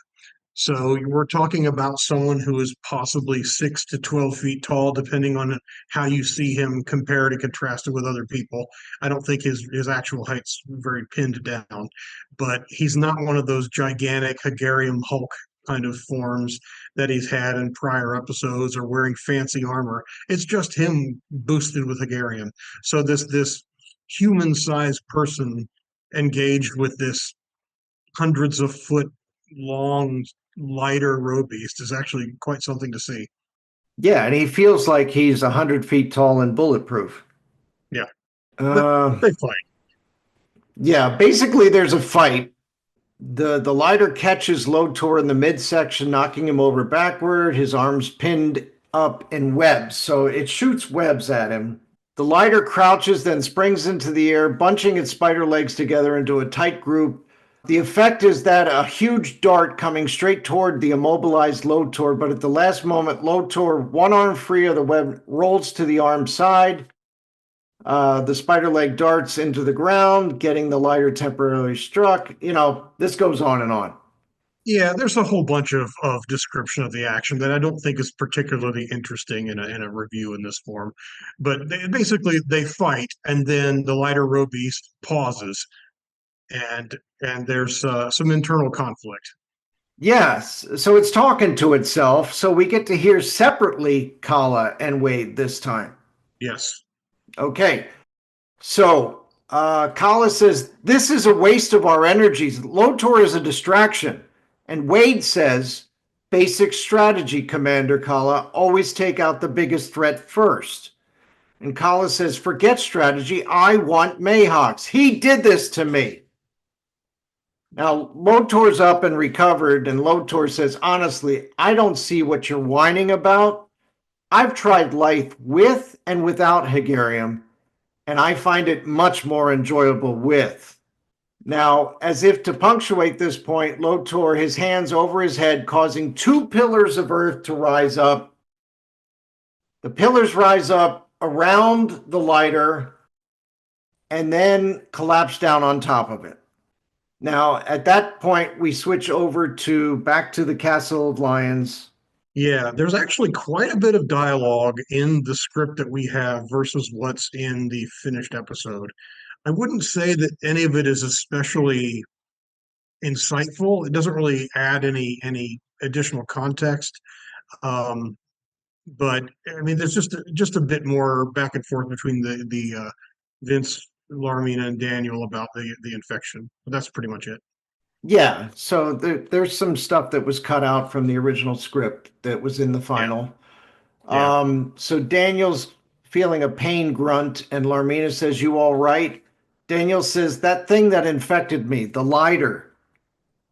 So we're talking about someone who is possibly 6 to 12 feet tall, depending on how you see him compared and contrasted with other people. I don't think his actual height's very pinned down, but he's not one of those gigantic Hegarium Hulk kind of forms that he's had in prior episodes or wearing fancy armor. It's just him boosted with Hegarium. So this human-sized person engaged with this hundreds of foot long lighter road beast is actually quite something to see. Yeah, and he feels like he's 100 feet tall and bulletproof. Yeah. But they fight. Yeah, basically there's a fight. The lighter catches Lotor in the midsection, knocking him over backward, his arms pinned up in webs. So it shoots webs at him. The lighter crouches, then springs into the air, bunching its spider legs together into a tight group. The effect is that a huge dart coming straight toward the immobilized Lotor, but at the last moment, Lotor, one arm free of the web, rolls to the arm side. The spider leg darts into the ground, getting the lighter temporarily struck. You know, this goes on and on. Yeah, there's a whole bunch of description of the action that I don't think is particularly interesting in a review in this form. But basically, they fight, and then the lighter row beast pauses, and there's some internal conflict. Yes, so it's talking to itself. So we get to hear separately Kala and Wade this time. Yes. Okay, so Kala says, this is a waste of our energies. Lotor is a distraction. And Wade says, basic strategy, Commander Kala. Always take out the biggest threat first. And Kala says, forget strategy. I want Mayhawks. He did this to me. Now, Lotor's up and recovered, and Lotor says, honestly, I don't see what you're whining about. I've tried life with and without Hegarium, and I find it much more enjoyable with. Now, as if to punctuate this point, Lotor, his hands over his head, causing two pillars of earth to rise up. The pillars rise up around the lighter and then collapse down on top of it. Now, at that point, we switch over to back to the Castle of Lions. Yeah, there's actually quite a bit of dialogue in the script that we have versus what's in the finished episode. I wouldn't say that any of it is especially insightful. It doesn't really add any additional context. But I mean, there's just a bit more back and forth between the Vince, Larmina, and Daniel about the infection. But that's pretty much it. Yeah, so there's some stuff that was cut out from the original script that was in the final. Yeah. So Daniel's feeling a pain grunt, and Larmina says, you all right? Daniel says, that thing that infected me, the lighter.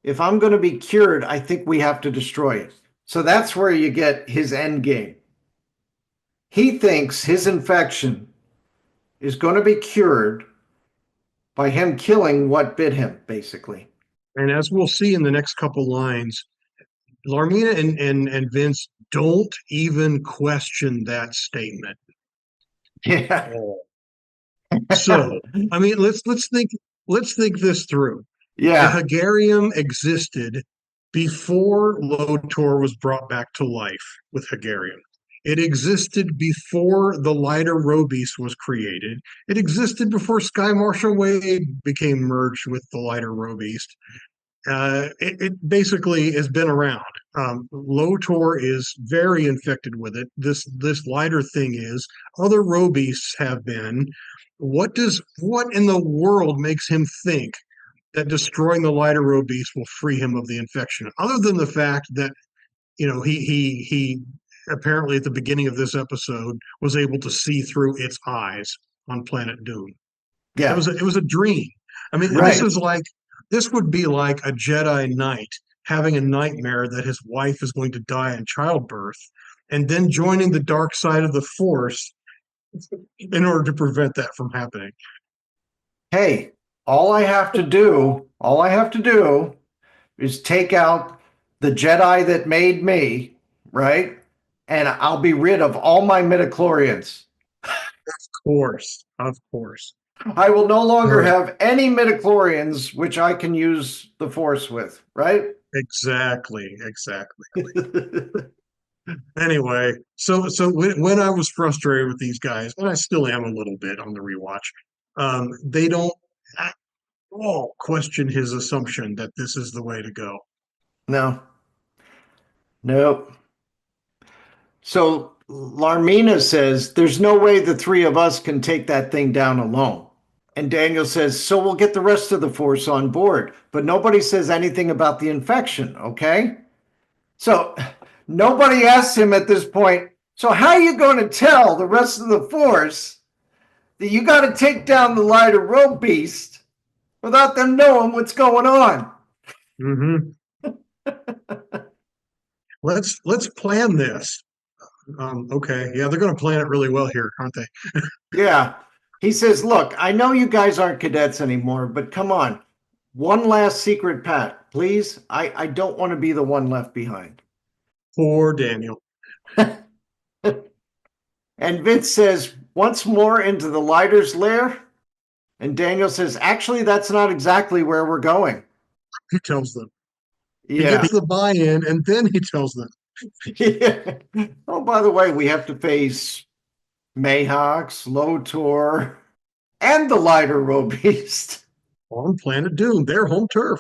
If I'm going to be cured, I think we have to destroy it. So that's where you get his end game. He thinks his infection is going to be cured by him killing what bit him, basically. And as we'll see in the next couple lines, Larmina and Vince don't even question that statement. Yeah. So, I mean, let's think this through. Yeah. The Hegarium existed before Lotor was brought back to life with Hagarian. It existed before the lighter Robeast was created. It existed before Sky Marshal Wade became merged with the lighter Robeast. It basically has been around. Lotor is very infected with it. This lighter thing is. Other Robeasts have been. What in the world makes him think that destroying the lighter Robeast will free him of the infection? Other than the fact that he apparently at the beginning of this episode was able to see through its eyes on Planet Doom. Yeah. It was a dream. I mean, Right. this would be like a Jedi Knight having a nightmare that his wife is going to die in childbirth, and then joining the dark side of the Force in order to prevent that from happening. Hey, all I have to do is take out the Jedi that made me, right? And I'll be rid of all my midichlorians. Of course. I will no longer Uh, have any midichlorians which I can use the Force with, right? exactly. Anyway, so when I was frustrated with these guys, and I still am a little bit on the rewatch, they don't at all question his assumption that this is the way to go. No, nope. So Larmina says, there's no way the three of us can take that thing down alone. And Daniel says, so we'll get the rest of the Force on board. But nobody says anything about the infection, okay? So nobody asks him at this point, so how are you going to tell the rest of the Force that you got to take down the lighter Robeast without them knowing what's going on? Mm-hmm. Let's plan this. Okay, yeah, they're going to plan it really well here, aren't they? Yeah. He says, look, I know you guys aren't cadets anymore, but come on. One last secret pat, please. I don't want to be the one left behind. Poor Daniel. And Vince says, once more into the lighter's lair. And Daniel says, actually, that's not exactly where we're going. He tells them. He Yeah. gets the buy-in, and then he tells them. Yeah. Oh, by the way, we have to face Mayhawks, Lotor, and the lighter Robeast. On Planet Doom, their home turf.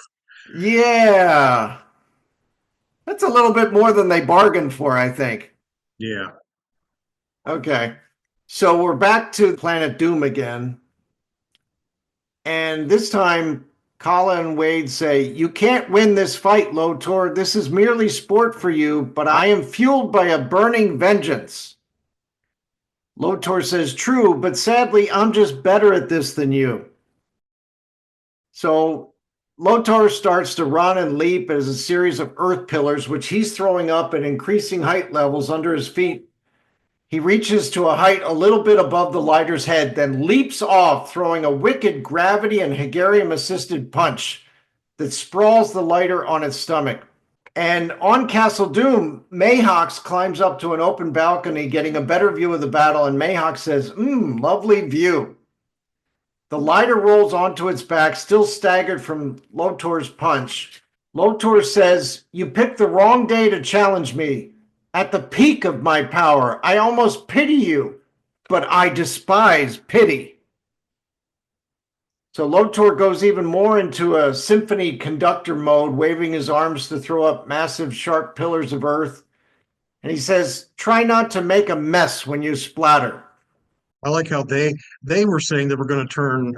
Yeah. That's a little bit more than they bargained for, I think. Yeah. Okay. So we're back to Planet Doom again. And this time, Kala and Wade say, you can't win this fight, Lotor. This is merely sport for you, but I am fueled by a burning vengeance. Lotor says, true, but sadly, I'm just better at this than you. So Lotor starts to run and leap as a series of earth pillars, which he's throwing up at increasing height levels under his feet. He reaches to a height a little bit above the lighter's head, then leaps off, throwing a wicked gravity and Hagarium-assisted punch that sprawls the lighter on its stomach. And on Castle Doom, Mayhawks climbs up to an open balcony, getting a better view of the battle, and Mayhawk says, lovely view. The lighter rolls onto its back, still staggered from Lotor's punch. Lotor says, you picked the wrong day to challenge me. At the peak of my power, I almost pity you, but I despise pity. So Lotor goes even more into a symphony conductor mode, waving his arms to throw up massive, sharp pillars of earth. And he says, try not to make a mess when you splatter. I like how they were saying they were going to turn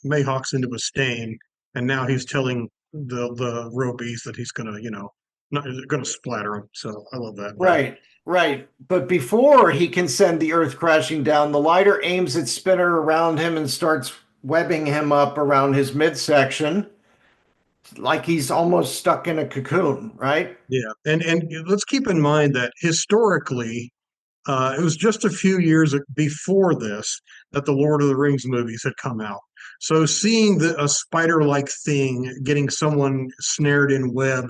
Mayhawks into a stain, and now he's telling the Robeast that he's going to, not going to splatter them. So I love that. Right. But before he can send the earth crashing down, the lighter aims its spinner around him and starts webbing him up around his midsection, like he's almost stuck in a cocoon, right? Yeah, and let's keep in mind that historically, it was just a few years before this that the Lord of the Rings movies had come out. So seeing a spider-like thing getting someone snared in web,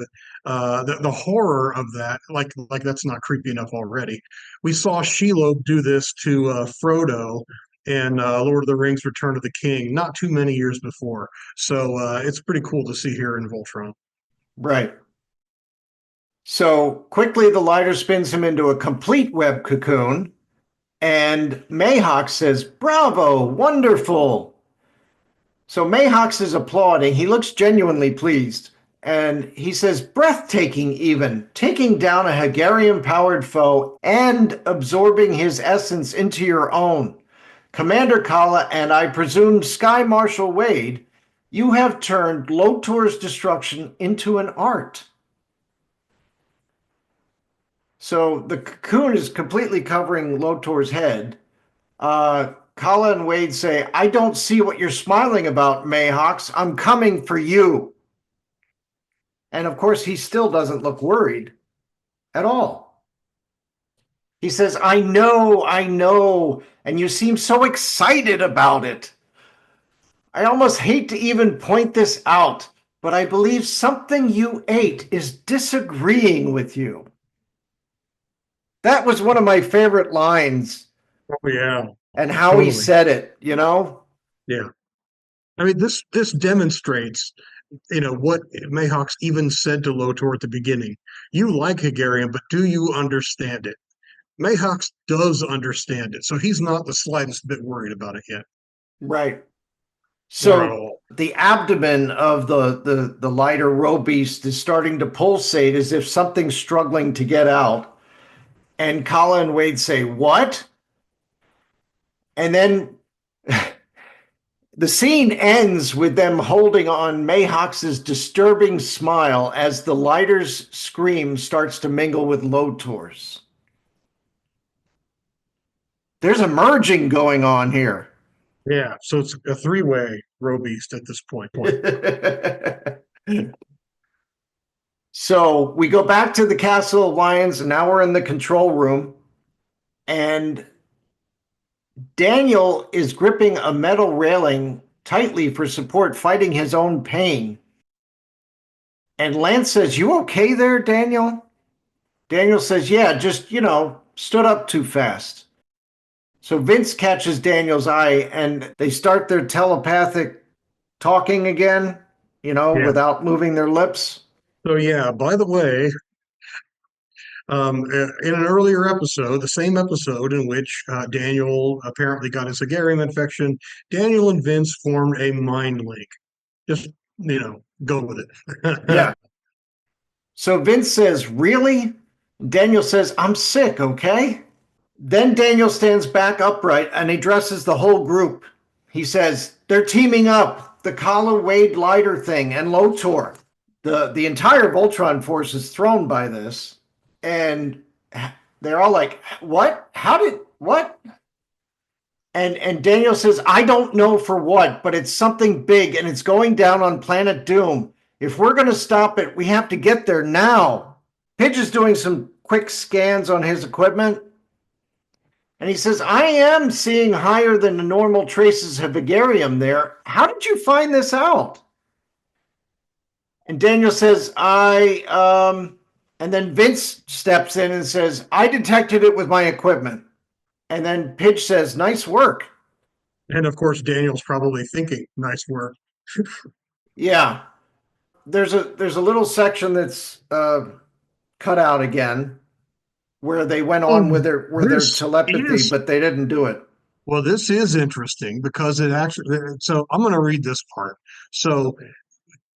the horror of that, like that's not creepy enough already. We saw Shelob do this to Frodo in Lord of the Rings: Return of the King, not too many years before. So it's pretty cool to see here in Voltron. Right. So quickly, the lighter spins him into a complete web cocoon, and Mayhawk says, "Bravo, wonderful." So Mayhawks is applauding. He looks genuinely pleased. And he says, "Breathtaking, even, taking down a Hegarian-powered foe and absorbing his essence into your own. Commander Kala and I presume Sky Marshal Wade, you have turned Lotor's destruction into an art." So the cocoon is completely covering Lotor's head. Kala and Wade say, "I don't see what you're smiling about, Mayhawks. I'm coming for you." And of course, he still doesn't look worried at all. He says, I know, and you seem so excited about it. I almost hate to even point this out, but I believe something you ate is disagreeing with you. That was one of my favorite lines. Oh, yeah. And how Totally. he said it, you know? Yeah. I mean, this demonstrates, what Mayhawks even said to Lotor at the beginning. You like Hegarian, but do you understand it? Mayhawks does understand it, so he's not the slightest bit worried about it yet. Right. Not at So all. the abdomen of the lighter roe beast is starting to pulsate as if something's struggling to get out. And Kala and Wade say, "What?" And then the scene ends with them holding on Mayhawks' disturbing smile as the lighter's scream starts to mingle with Lotor's. There's a merging going on here. Yeah, so it's a three-way roe beast at this point. So we go back to the Castle of Lions, and now we're in the control room. And Daniel is gripping a metal railing tightly for support, fighting his own pain. And Lance says, "You okay there, Daniel?" Daniel says, "Yeah, just, stood up too fast." So Vince catches Daniel's eye, and they start their telepathic talking again, Yeah. without moving their lips. So yeah, by the way, in an earlier episode, the same episode in which Daniel apparently got his Hegarian infection, Daniel and Vince formed a mind link. Just, go with it. Yeah. So Vince says, "Really?" Daniel says, "I'm sick, okay?" Then Daniel stands back upright and addresses the whole group. He says, "They're teaming up, the Kala Wade Lighter thing and Lotor." The entire Voltron force is thrown by this, and they're all like, "What? What?" And Daniel says, "I don't know for what, but it's something big, and it's going down on Planet Doom. If we're going to stop it, we have to get there now." Pidge is doing some quick scans on his equipment, and he says, "I am seeing higher than the normal traces of Hegarium there. How did you find this out?" And Daniel says, and then Vince steps in and says, "I detected it with my equipment." And then Pidge says, "Nice work." And of course, Daniel's probably thinking, nice work. Yeah. There's a little section that's cut out again where they went on with their telepathy, but they didn't do it. Well, this is interesting because it actually, so I'm going to read this part. So,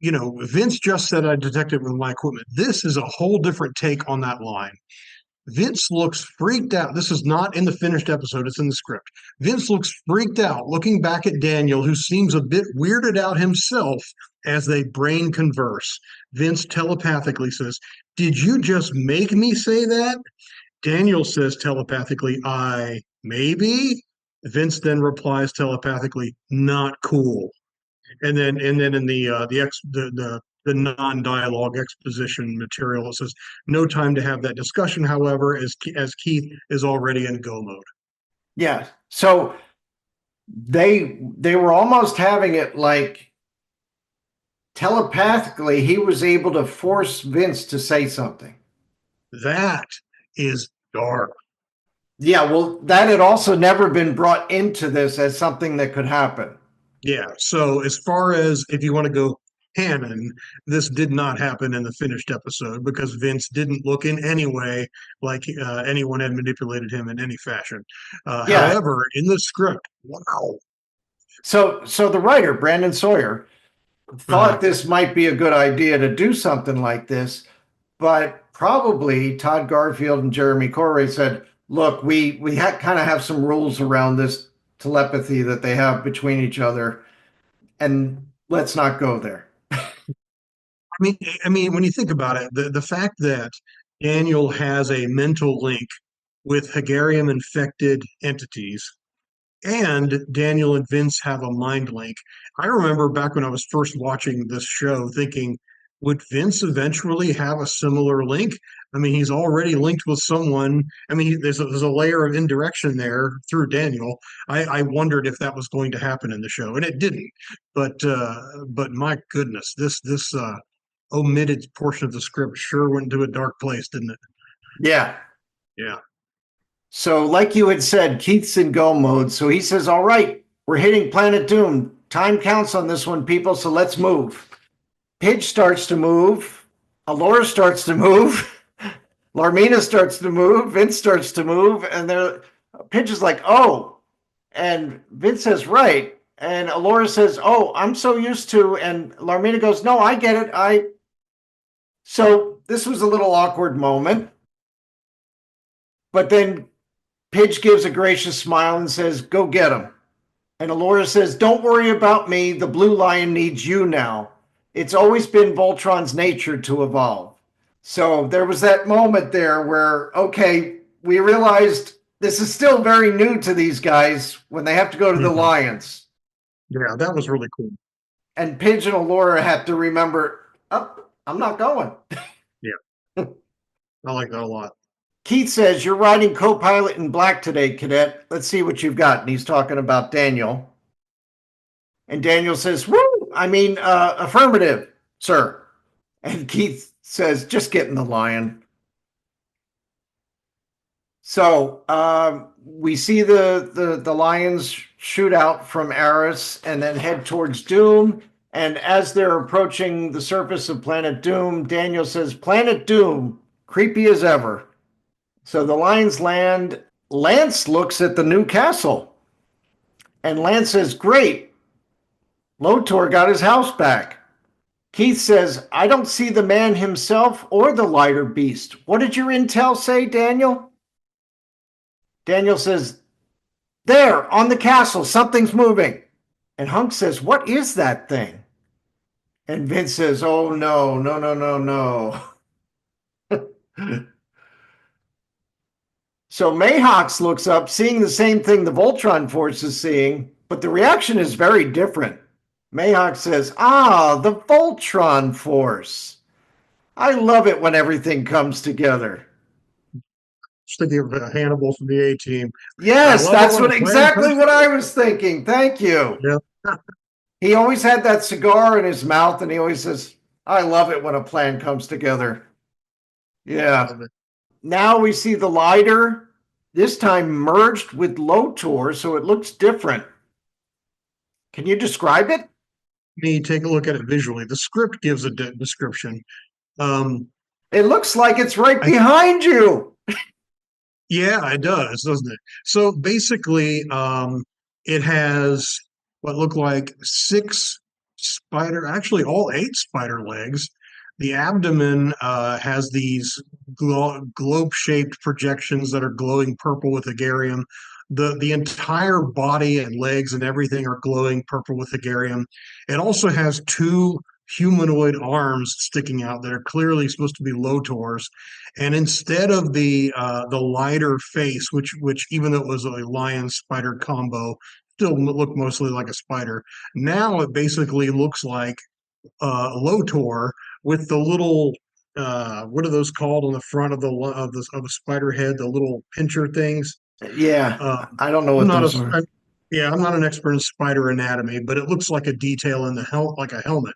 Vince just said I detected with my equipment. This is a whole different take on that line. Vince looks freaked out. This is not in the finished episode, it's in the script. Vince looks freaked out, looking back at Daniel, who seems a bit weirded out himself as they brain converse. Vince telepathically says, "Did you just make me say that?" Daniel says telepathically, maybe." Vince then replies telepathically, "Not cool." And then in the non-dialogue exposition material, it says, "No time to have that discussion, however, as Keith is already in go mode." Yeah. So they were almost having it like telepathically he was able to force Vince to say something. That is dark. Yeah, well, that had also never been brought into this as something that could happen. Yeah. So as far as if you want to go canon, this did not happen in the finished episode because Vince didn't look in any way like anyone had manipulated him in any fashion. Yeah. However, in the script, wow. So the writer, Brandon Sawyer, Uh, thought this might be a good idea to do something like this, but probably Todd Garfield and Jeremy Corey said, "Look, we kind of have some rules around this telepathy that they have between each other, and let's not go there." I mean, when you think about it, the fact that Daniel has a mental link with Hagarium infected entities and Daniel and Vince have a mind link. I remember back when I was first watching this show thinking, would Vince eventually have a similar link? I mean, he's already linked with someone. I mean, there's a layer of indirection there through Daniel. I wondered if that was going to happen in the show, and it didn't. But my goodness, this omitted portion of the script sure went to a dark place, didn't it? Yeah. Yeah. So, like you had said, Keith's in go mode. So he says, "All right, we're hitting Planet Doom. Time counts on this one, people. So let's move." Pidge starts to move. Alora starts to move. Larmina starts to move. Vince starts to move. And Pidge is like, "Oh." And Vince says, "Right." And Alora says, "Oh, I'm so used to." And Larmina goes, "No, I get it. So this was a little awkward moment. But then Pidge gives a gracious smile and says, "Go get him." And Alora says, "Don't worry about me. The Blue Lion needs you now. It's always been Voltron's nature to evolve." So there was that moment there where, okay, we realized this is still very new to these guys when they have to go to the Lions. Yeah, that was really cool. And Pidge and Alora have to remember, oh, I'm not going. Yeah. I like that a lot. Keith says, "You're riding co-pilot in black today, cadet. Let's see what you've got." And he's talking about Daniel. And Daniel says, "Woo! Affirmative, sir." And Keith says, "Just get in the Lion." So we see the Lions shoot out from Aris and then head towards Doom. And as they're approaching the surface of Planet Doom, Daniel says, "Planet Doom, creepy as ever." So the Lions land. Lance looks at the new castle. And Lance says, "Great. Lotor got his house back." Keith says, "I don't see the man himself or the lighter beast. What did your intel say, Daniel?" Daniel says, "There, on the castle, something's moving." And Hunk says, "What is that thing?" And Vince says, "Oh, no, no, no, no, no." So Mayhawks looks up, seeing the same thing the Voltron force is seeing, but the reaction is very different. Mayhawk says, "Ah, the Voltron force. I love it when everything comes together." Just thinking of Hannibal from the A-Team. Yes, that's exactly comes what I was thinking. Thank you. Yeah. He always had that cigar in his mouth, and he always says, "I love it when a plan comes together." Yeah. Now we see the lighter, this time merged with Lotor, so it looks different. Can you describe it? Me take a look at it visually. The script gives a description. It looks like it's right behind you. Yeah, it does, doesn't it? So basically, it has what look like actually all 8 spider legs. The abdomen has these globe-shaped projections that are glowing purple with agarium. The entire body and legs and everything are glowing purple with agarium. It also has 2 humanoid arms sticking out that are clearly supposed to be Lotors. And instead of the lighter face, which even though it was a lion spider combo, still looked mostly like a spider. Now it basically looks like Lotor with the little what are those called on the front of the spider head, the little pincher things. Yeah, I don't know what those are. Yeah, I'm not an expert in spider anatomy, but it looks like a detail in the like a helmet.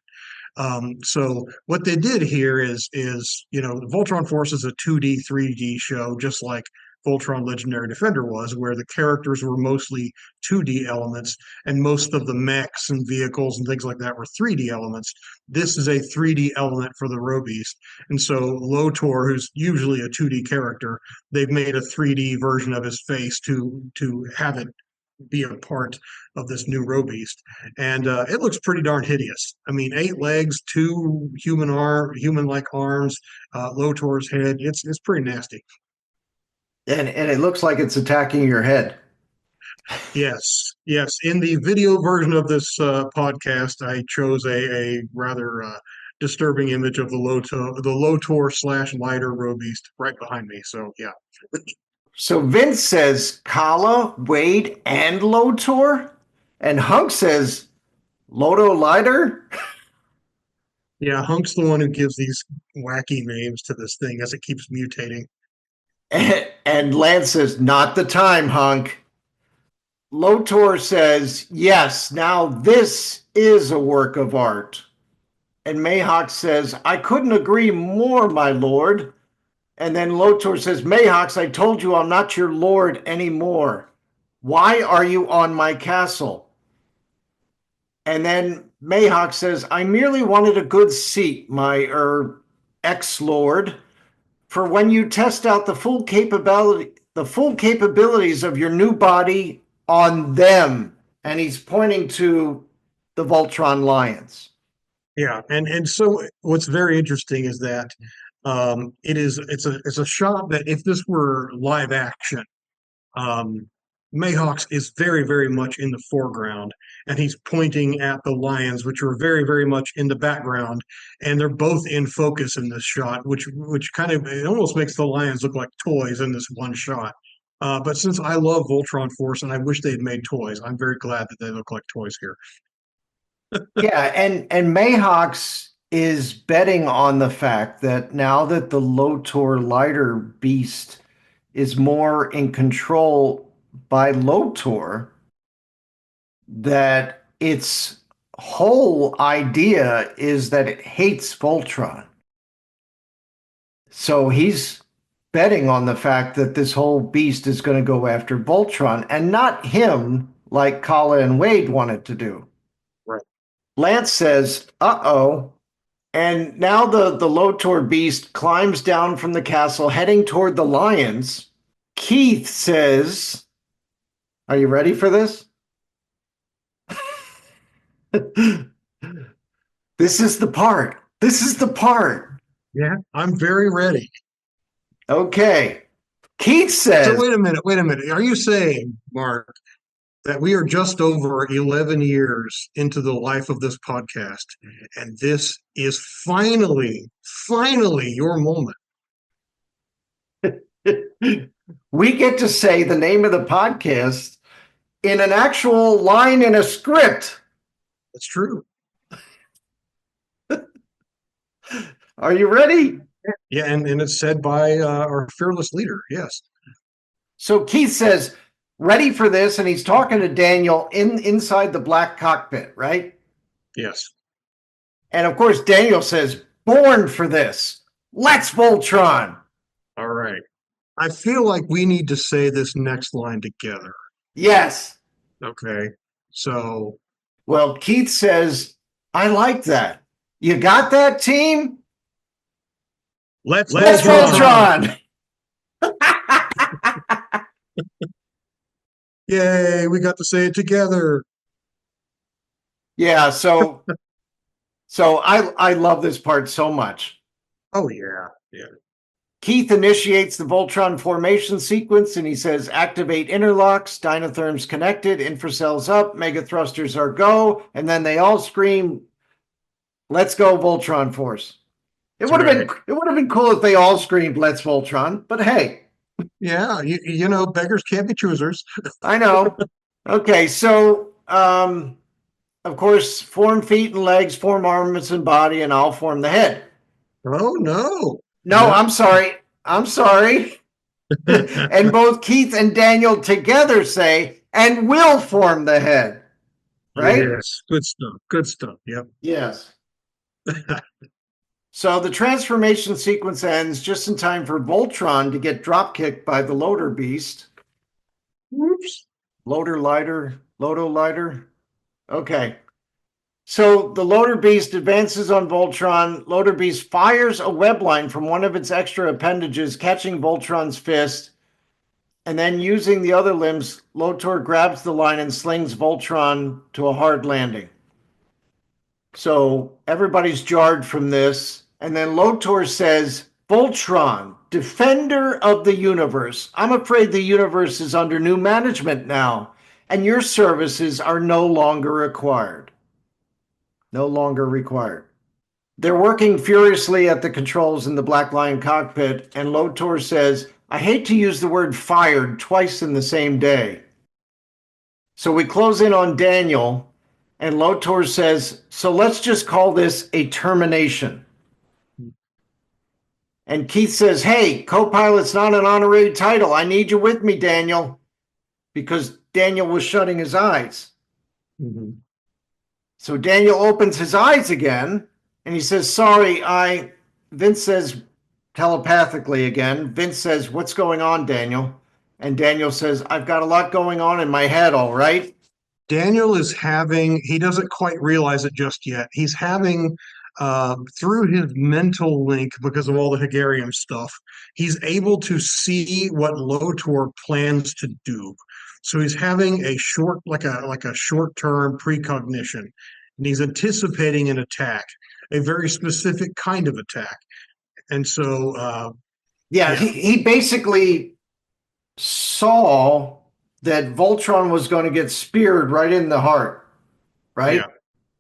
So what they did here is Voltron Force is a 2D, 3D show, just like Voltron Legendary Defender was, where the characters were mostly 2D elements and most of the mechs and vehicles and things like that were 3D elements. This is a 3D element for the Robeast. And so Lotor, who's usually a 2D character, they've made a 3D version of his face to have it be a part of this new Robeast, and it looks pretty darn hideous. I mean, 8 legs, 2 human-like arms, Lotor's head. It's pretty nasty. And it looks like it's attacking your head. Yes, yes. In the video version of this podcast, I chose a rather disturbing image of the Lotor slash lighter Robeast right behind me. So yeah. So Vince says Kala, Wade, and Lotor, and Hunk says Loto Lighter. Yeah, Hunk's the one who gives these wacky names to this thing as it keeps mutating. And Lance says, not the time, Hunk. Lotor says, yes, now this is a work of art. And Mayhawk says, I couldn't agree more, my lord. And then Lotor says, Mayhawks, I told you I'm not your lord anymore. Why are you on my castle? And then Mayhawk says, I merely wanted a good seat, my ex-lord, for when you test out the full capabilities of your new body on them. And he's pointing to the Voltron Lions. Yeah, and so what's very interesting is that it's a shot that if this were live action, Mayhawks is very, very much in the foreground, and he's pointing at the lions, which are very, very much in the background, and they're both in focus in this shot, which kind of it almost makes the lions look like toys in this one shot. But since I love Voltron Force and I wish they'd made toys, I'm very glad that they look like toys here. Yeah, and Mayhawks is betting on the fact that now that the Lotor lighter beast is more in control by Lotor, that its whole idea is that it hates Voltron. So he's betting on the fact that this whole beast is going to go after Voltron and not him like Kala and Wade wanted to do. Right. Lance says, uh-oh. And now the Lotor beast climbs down from the castle, heading toward the lions. Keith says, are you ready for this? This is the part. This is the part. Yeah, I'm very ready. Okay. Keith says. So wait a minute. Are you saying, Mark, that we are just over 11 years into the life of this podcast, and this is finally your moment? We get to say the name of the podcast in an actual line in a script. That's true. Are you ready? Yeah, and it's said by our fearless leader. Yes. So Keith says, ready for this, and he's talking to Daniel inside the black cockpit, right? Yes. And of course, Daniel says, born for this. Let's Voltron. All right. I feel like we need to say this next line together. Yes. Okay. So. Well, Keith says, I like that. You got that, team? Let's Voltron. Yay, we got to say it together. Yeah, so I love this part so much. Oh yeah, yeah. Keith initiates the Voltron formation sequence and he says, activate interlocks, Dynatherms connected, infracells up, mega thrusters are go, and then they all scream, let's go Voltron Force. It would have been cool if they all screamed, let's Voltron, but hey. Yeah, you know, beggars can't be choosers. I know. Okay, so of course, form feet and legs, form arms and body, and I'll form the head. Oh no. No, I'm sorry. And both Keith and Daniel together say, and will form the head. Right? Yes. Good stuff. Yep. Yes. So the transformation sequence ends just in time for Voltron to get dropkicked by the Loader Beast. Whoops. Loader lighter, Lodo lighter. Okay. So the Loader Beast advances on Voltron. Loader Beast fires a web line from one of its extra appendages, catching Voltron's fist. And then using the other limbs, Lotor grabs the line and slings Voltron to a hard landing. So everybody's jarred from this. And then Lotor says, Voltron, defender of the universe, I'm afraid the universe is under new management now, and your services are no longer required. No longer required. They're working furiously at the controls in the Black Lion cockpit, and Lotor says, I hate to use the word fired twice in the same day. So we close in on Daniel, and Lotor says, so let's just call this a termination. And Keith says, hey, co-pilot's not an honorary title. I need you with me, Daniel. Because Daniel was shutting his eyes. Mm-hmm. So Daniel opens his eyes again, and he says, sorry, Vince says telepathically again, Vince says, what's going on, Daniel? And Daniel says, I've got a lot going on in my head, all right? Daniel is having, he doesn't quite realize it just yet. He's having, through his mental link, because of all the Hegarian stuff, he's able to see what Lotor plans to do. So he's having a short, like a short-term precognition, and he's anticipating an attack, a very specific kind of attack. And so, yeah. He basically saw that Voltron was going to get speared right in the heart, right? Yeah.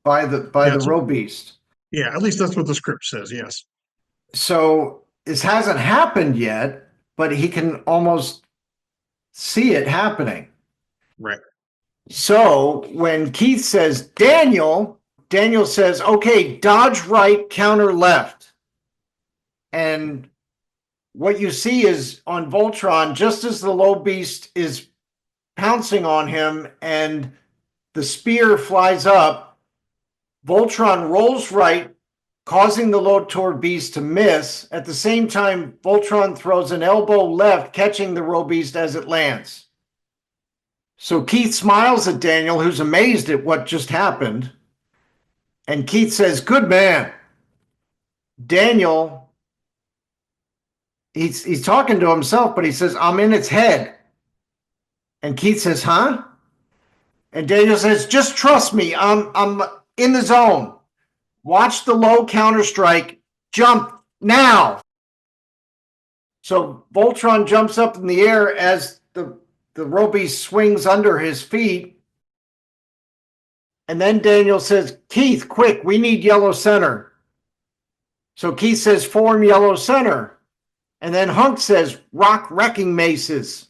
By the Roe Beast. Yeah, at least that's what the script says, yes. So this hasn't happened yet, but he can almost see it happening. Right. So when Keith says, Daniel says, okay, dodge right, counter left. And what you see is on Voltron, just as the Low Beast is pouncing on him and the spear flies up, Voltron rolls right, causing the Lotor Beast to miss. At the same time, Voltron throws an elbow left, catching the Roe Beast as it lands. So Keith smiles at Daniel, who's amazed at what just happened. And Keith says, good man. Daniel, he's talking to himself, but he says, I'm in its head. And Keith says, huh? And Daniel says, just trust me. I'm in the zone. Watch the low counter strike. Jump now. So Voltron jumps up in the air as the Roe Beast swings under his feet. And then Daniel says, Keith, quick, we need yellow center. So Keith says, form yellow center. And then Hunk says, rock wrecking maces.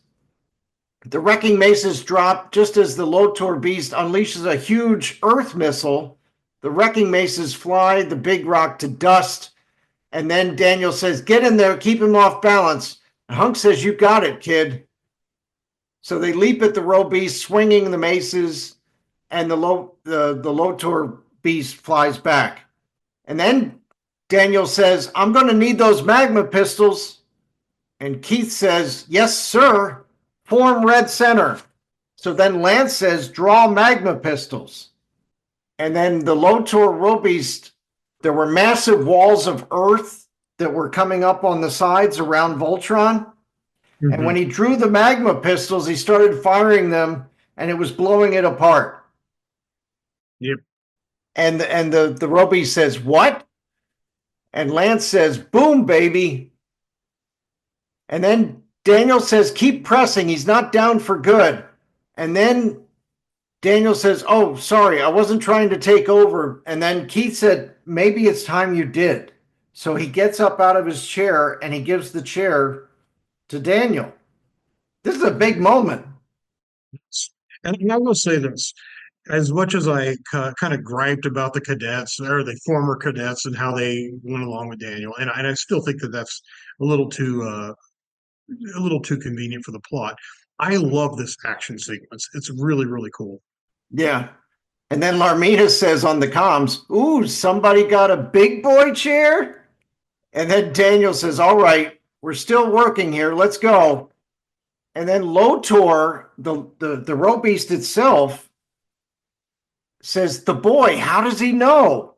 The wrecking maces drop just as the Lotor Beast unleashes a huge earth missile. The wrecking maces fly the big rock to dust. And then Daniel says, get in there, keep him off balance. And Hunk says, you got it, kid. So they leap at the Roe Beast, swinging the maces, and the Lotor Beast flies back. And then Daniel says, I'm going to need those magma pistols. And Keith says, yes, sir. Form red center. So then Lance says, draw magma pistols. And then the Lotor Roe Beast, there were massive walls of earth that were coming up on the sides around Voltron. Mm-hmm. And when he drew the magma pistols, he started firing them, and it was blowing it apart. Yep. And the Roe Beast says, what? And Lance says, boom, baby. And then Daniel says, keep pressing. He's not down for good. And then Daniel says, oh, sorry, I wasn't trying to take over. And then Keith said, maybe it's time you did. So he gets up out of his chair and he gives the chair to Daniel. This is a big moment. And I will say this, as much as I kind of griped about the cadets or the former cadets and how they went along with Daniel, and I still think that that's a little too convenient for the plot. I love this action sequence. It's really, really cool. Yeah. And then Larmina says on the comms, ooh, somebody got a big boy chair? And then Daniel says, all right, we're still working here. Let's go. And then Lotor, the rope beast itself, says, the boy, how does he know?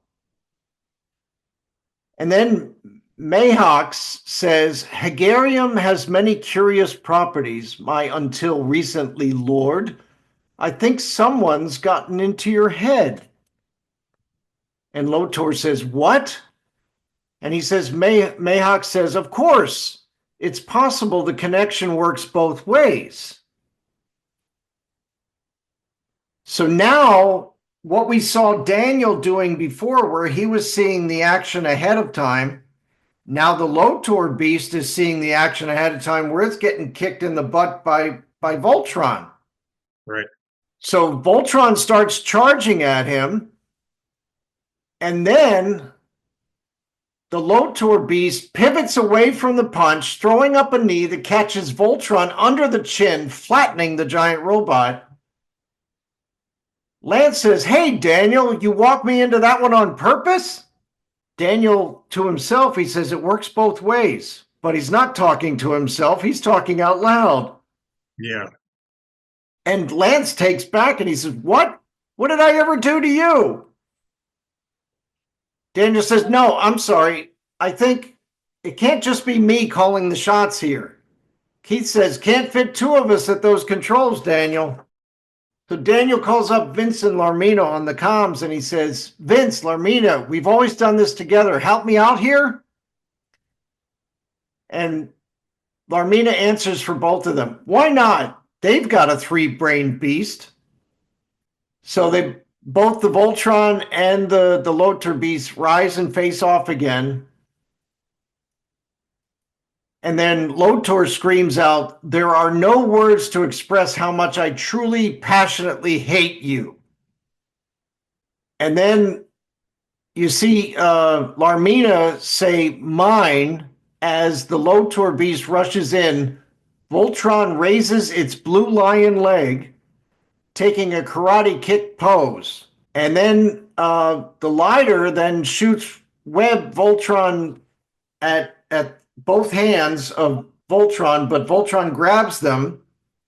And then Mayhox says, Hegarium has many curious properties, my until recently lord. I think someone's gotten into your head. And Lotor says, what? And he says, Mayhox says, of course, it's possible the connection works both ways. So now what we saw Daniel doing before, where he was seeing the action ahead of time, now the Lotor beast is seeing the action ahead of time where it's getting kicked in the butt by Voltron. Right. So Voltron starts charging at him, and then the Lotor beast pivots away from the punch, throwing up a knee that catches Voltron under the chin, flattening the giant robot. Lance says, hey, Daniel, you walked me into that one on purpose? Daniel, to himself, he says it works both ways. But he's not talking to himself. He's talking out loud. Yeah. And Lance takes back and he says, what? What did I ever do to you? Daniel says, no, I'm sorry. I think it can't just be me calling the shots here. Keith says, can't fit two of us at those controls, Daniel. So Daniel calls up Vince and Larmina on the comms and he says, Vince, Larmina, we've always done this together. Help me out here. And Larmina answers for both of them. Why not? They've got a three-brained beast. So they both the Voltron and the Lotor beast rise and face off again. And then Lotor screams out, there are no words to express how much I truly, passionately hate you. And then you see Larmina say mine as the Lotor beast rushes in. Voltron raises its blue lion leg, taking a karate kick pose. And then the Lighter then shoots Web Voltron at both hands of Voltron, but Voltron grabs them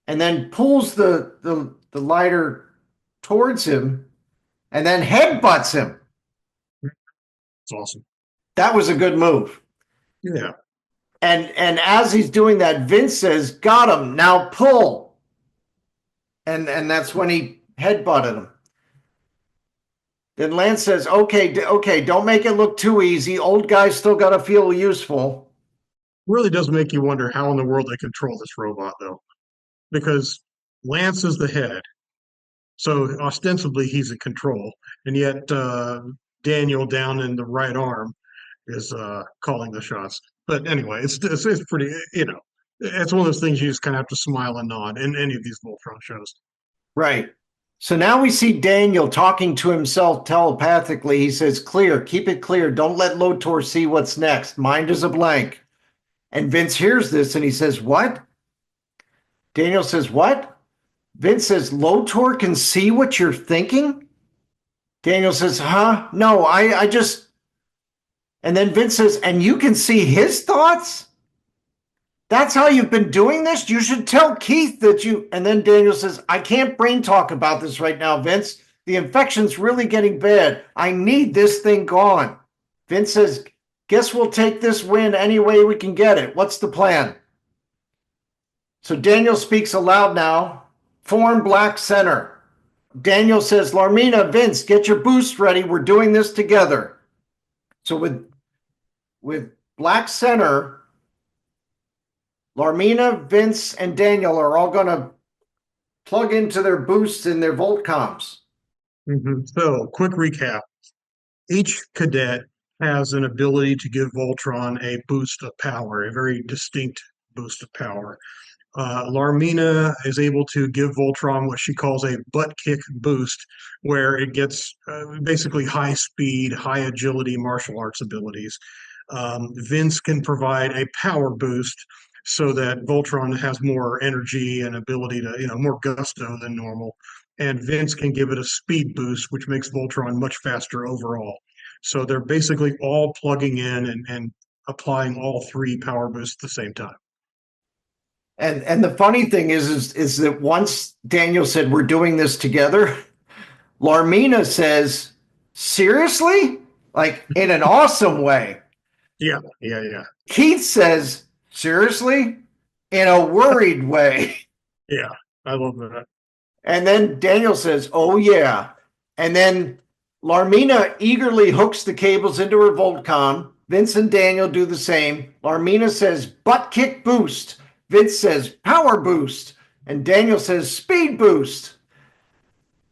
and then pulls the Lighter towards him and then headbutts him. It's awesome. That was a good move. Yeah. And as he's doing that, Vince says, got him, now pull. And that's when he headbutted him. Then Lance says, okay, don't make it look too easy. Old guys still got to feel useful. Really does make you wonder how in the world they control this robot, though. Because Lance is the head. So ostensibly he's in control. And yet Daniel down in the right arm is calling the shots. But anyway, it's pretty, it's one of those things you just kind of have to smile and nod in any of these Voltron shows. Right. So now we see Daniel talking to himself telepathically. He says, clear, keep it clear. Don't let Lotor see what's next. Mind is a blank. And Vince hears this and he says, what? Daniel says, what? Vince says, Lotor can see what you're thinking? Daniel says, huh? No, I just... And then Vince says, and you can see his thoughts? That's how you've been doing this? You should tell Keith that you... And then Daniel says, I can't brain talk about this right now, Vince. The infection's really getting bad. I need this thing gone. Vince says, guess we'll take this win any way we can get it. What's the plan? So Daniel speaks aloud now. Form black center. Daniel says, Larmina, Vince, get your boost ready. We're doing this together. So with black center, Larmina, Vince, and Daniel are all going to plug into their boosts in their Voltcoms. Mm-hmm. So, quick recap. Each cadet has an ability to give Voltron a boost of power, a very distinct boost of power. Larmina is able to give Voltron what she calls a butt kick boost, where it gets basically high speed, high agility martial arts abilities. Vince can provide a power boost so that Voltron has more energy and ability to, more gusto than normal. And Vince can give it a speed boost, which makes Voltron much faster overall. So they're basically all plugging in and applying all three power boosts at the same time. And the funny thing is that once Daniel said we're doing this together, Larmina says, seriously? Like in an awesome way. Yeah, yeah, yeah. Keith says, seriously? In a worried way. Yeah, I love that. And then Daniel says, oh, yeah. And then Larmina eagerly hooks the cables into her Voltcom. Vince and Daniel do the same. Larmina says, butt kick boost. Vince says, power boost. And Daniel says, speed boost.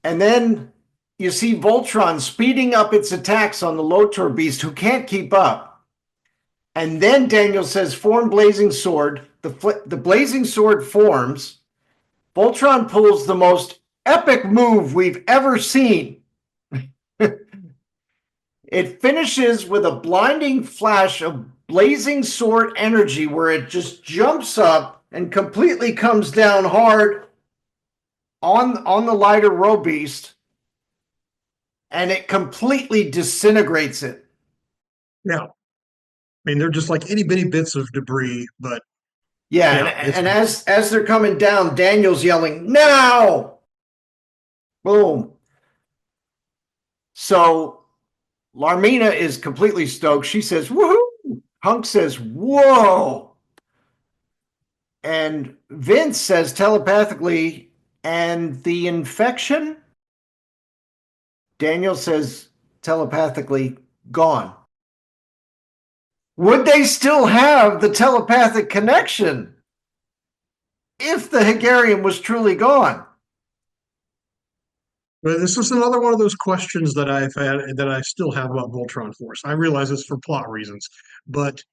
And then you see Voltron speeding up its attacks on the Lotor beast, who can't keep up. And then Daniel says, form blazing sword. The blazing sword forms. Voltron pulls the most epic move we've ever seen. It finishes with a blinding flash of blazing sword energy where it just jumps up and completely comes down hard on the lighter row beast, and it completely disintegrates it. Yeah. I mean, they're just like itty bitty bits of debris, but Yeah, and as they're coming down, Daniel's yelling, now! Boom. So Larmina is completely stoked. She says, woohoo! Hunk says, whoa! And Vince says telepathically, and the infection? Daniel says telepathically, gone. Would they still have the telepathic connection if the Hegarian was truly gone? But this is another one of those questions that I've had that I still have about Voltron Force. I realize it's for plot reasons, but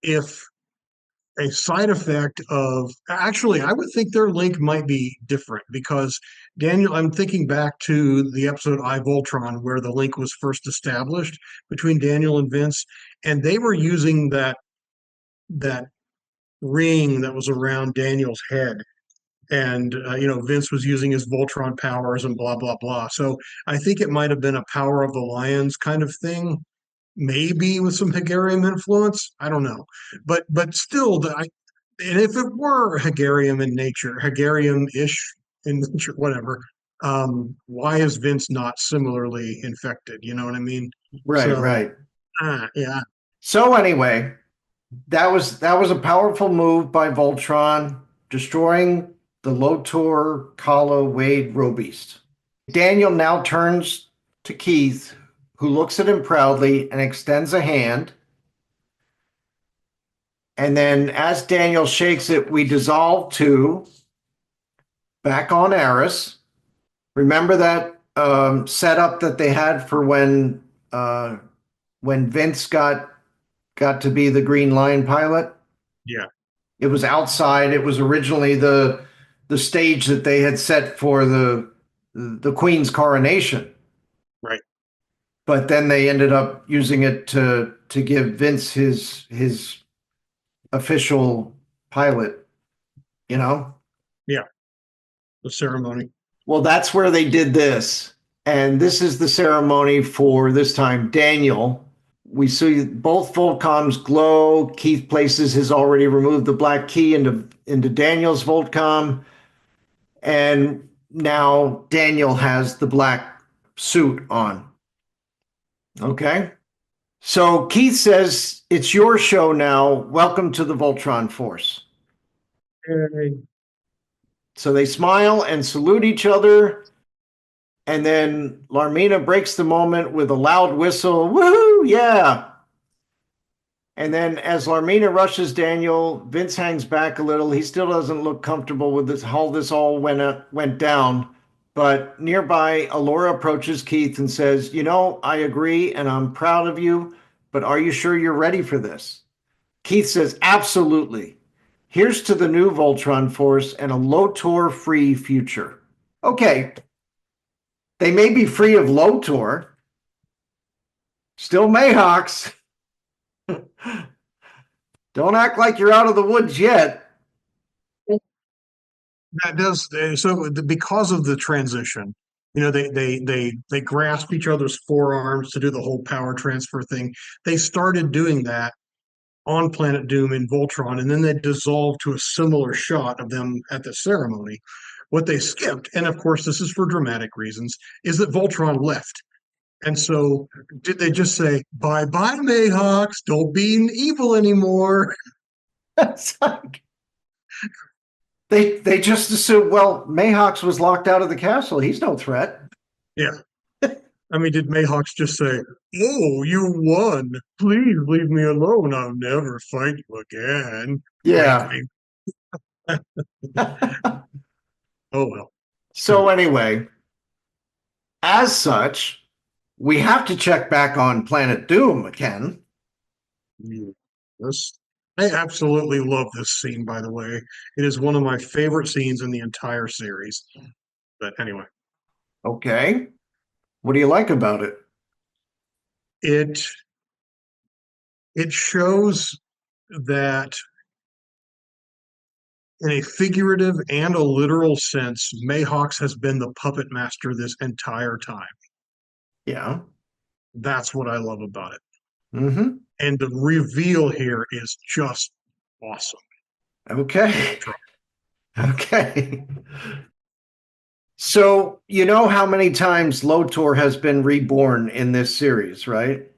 if a side effect of actually, I would think their link might be different because Daniel, I'm thinking back to the episode I Voltron where the link was first established between Daniel and Vince, and they were using that ring that was around Daniel's head. And Vince was using his Voltron powers and blah blah blah. So I think it might have been a Power of the Lions kind of thing, maybe with some Hegarian influence. I don't know, but still, and if it were Hegarian in nature, Hegarian-ish in nature, whatever, why is Vince not similarly infected? You know what I mean? Right, So, right. Yeah. So anyway, that was a powerful move by Voltron, destroying the Lotor, Kala, Wade, Robeast. Daniel now turns to Keith, who looks at him proudly and extends a hand. And then as Daniel shakes it, we dissolve to back on Eris. Remember that setup that they had for when Vince got to be the Green Lion pilot? Yeah. It was outside. It was originally the stage that they had set for the Queen's coronation. Right. But then they ended up using it to give Vince his official pilot, Yeah. The ceremony. Well, that's where they did this. And this is the ceremony for this time Daniel. We see both Voltcoms glow. Keith places his already removed the black key into Daniel's Voltcom. And now Daniel has the black suit on. Okay. So Keith says, it's your show now. Welcome to the Voltron Force. Hey. So they smile and salute each other. And then Larmina breaks the moment with a loud whistle. Woohoo! Yeah. And then as Larmina rushes Daniel, Vince hangs back a little. He still doesn't look comfortable with this, how this all went down. But nearby, Alora approaches Keith and says, I agree and I'm proud of you, but are you sure you're ready for this? Keith says, absolutely. Here's to the new Voltron Force and a Lotor-free future. Okay. They may be free of Lotor. Still Mayhawks. Don't act like you're out of the woods yet. That does so because of the transition. They grasp each other's forearms to do the whole power transfer thing. They started doing that on Planet Doom in Voltron, and then they dissolved to a similar shot of them at the ceremony. What they skipped, and of course this is for dramatic reasons, is that Voltron left. And so did they just say, bye-bye, Mayhawks, don't be evil anymore? It's like they just assumed, well, Mayhawks was locked out of the castle. He's no threat. Yeah. I mean, did Mayhawks just say, oh, you won. Please leave me alone. I'll never fight you again. Yeah. Oh, well. So anyway, as such, we have to check back on Planet Doom, Ken. Yes. I absolutely love this scene, by the way. It is one of my favorite scenes in the entire series. But anyway. Okay. What do you like about it? It shows that in a figurative and a literal sense, Mayhawks has been the puppet master this entire time. Yeah. That's what I love about it. Mm-hmm. And the reveal here is just awesome. Okay. Okay. So you know how many times Lotor has been reborn in this series, right?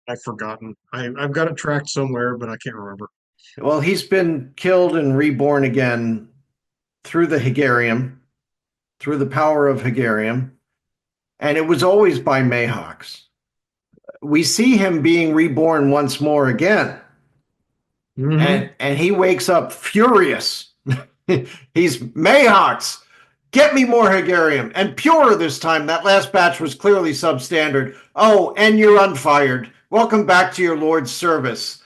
I've forgotten. I've got it tracked somewhere, but I can't remember. Well, he's been killed and reborn again through the Hegarium, through the power of Hegarium, and it was always by Mayhawks. We see him being reborn once more again, and he wakes up furious. He's Mayhawks. Get me more Hegarium, and pure this time. That last batch was clearly substandard. Oh, and you're unfired. Welcome back to your Lord's service.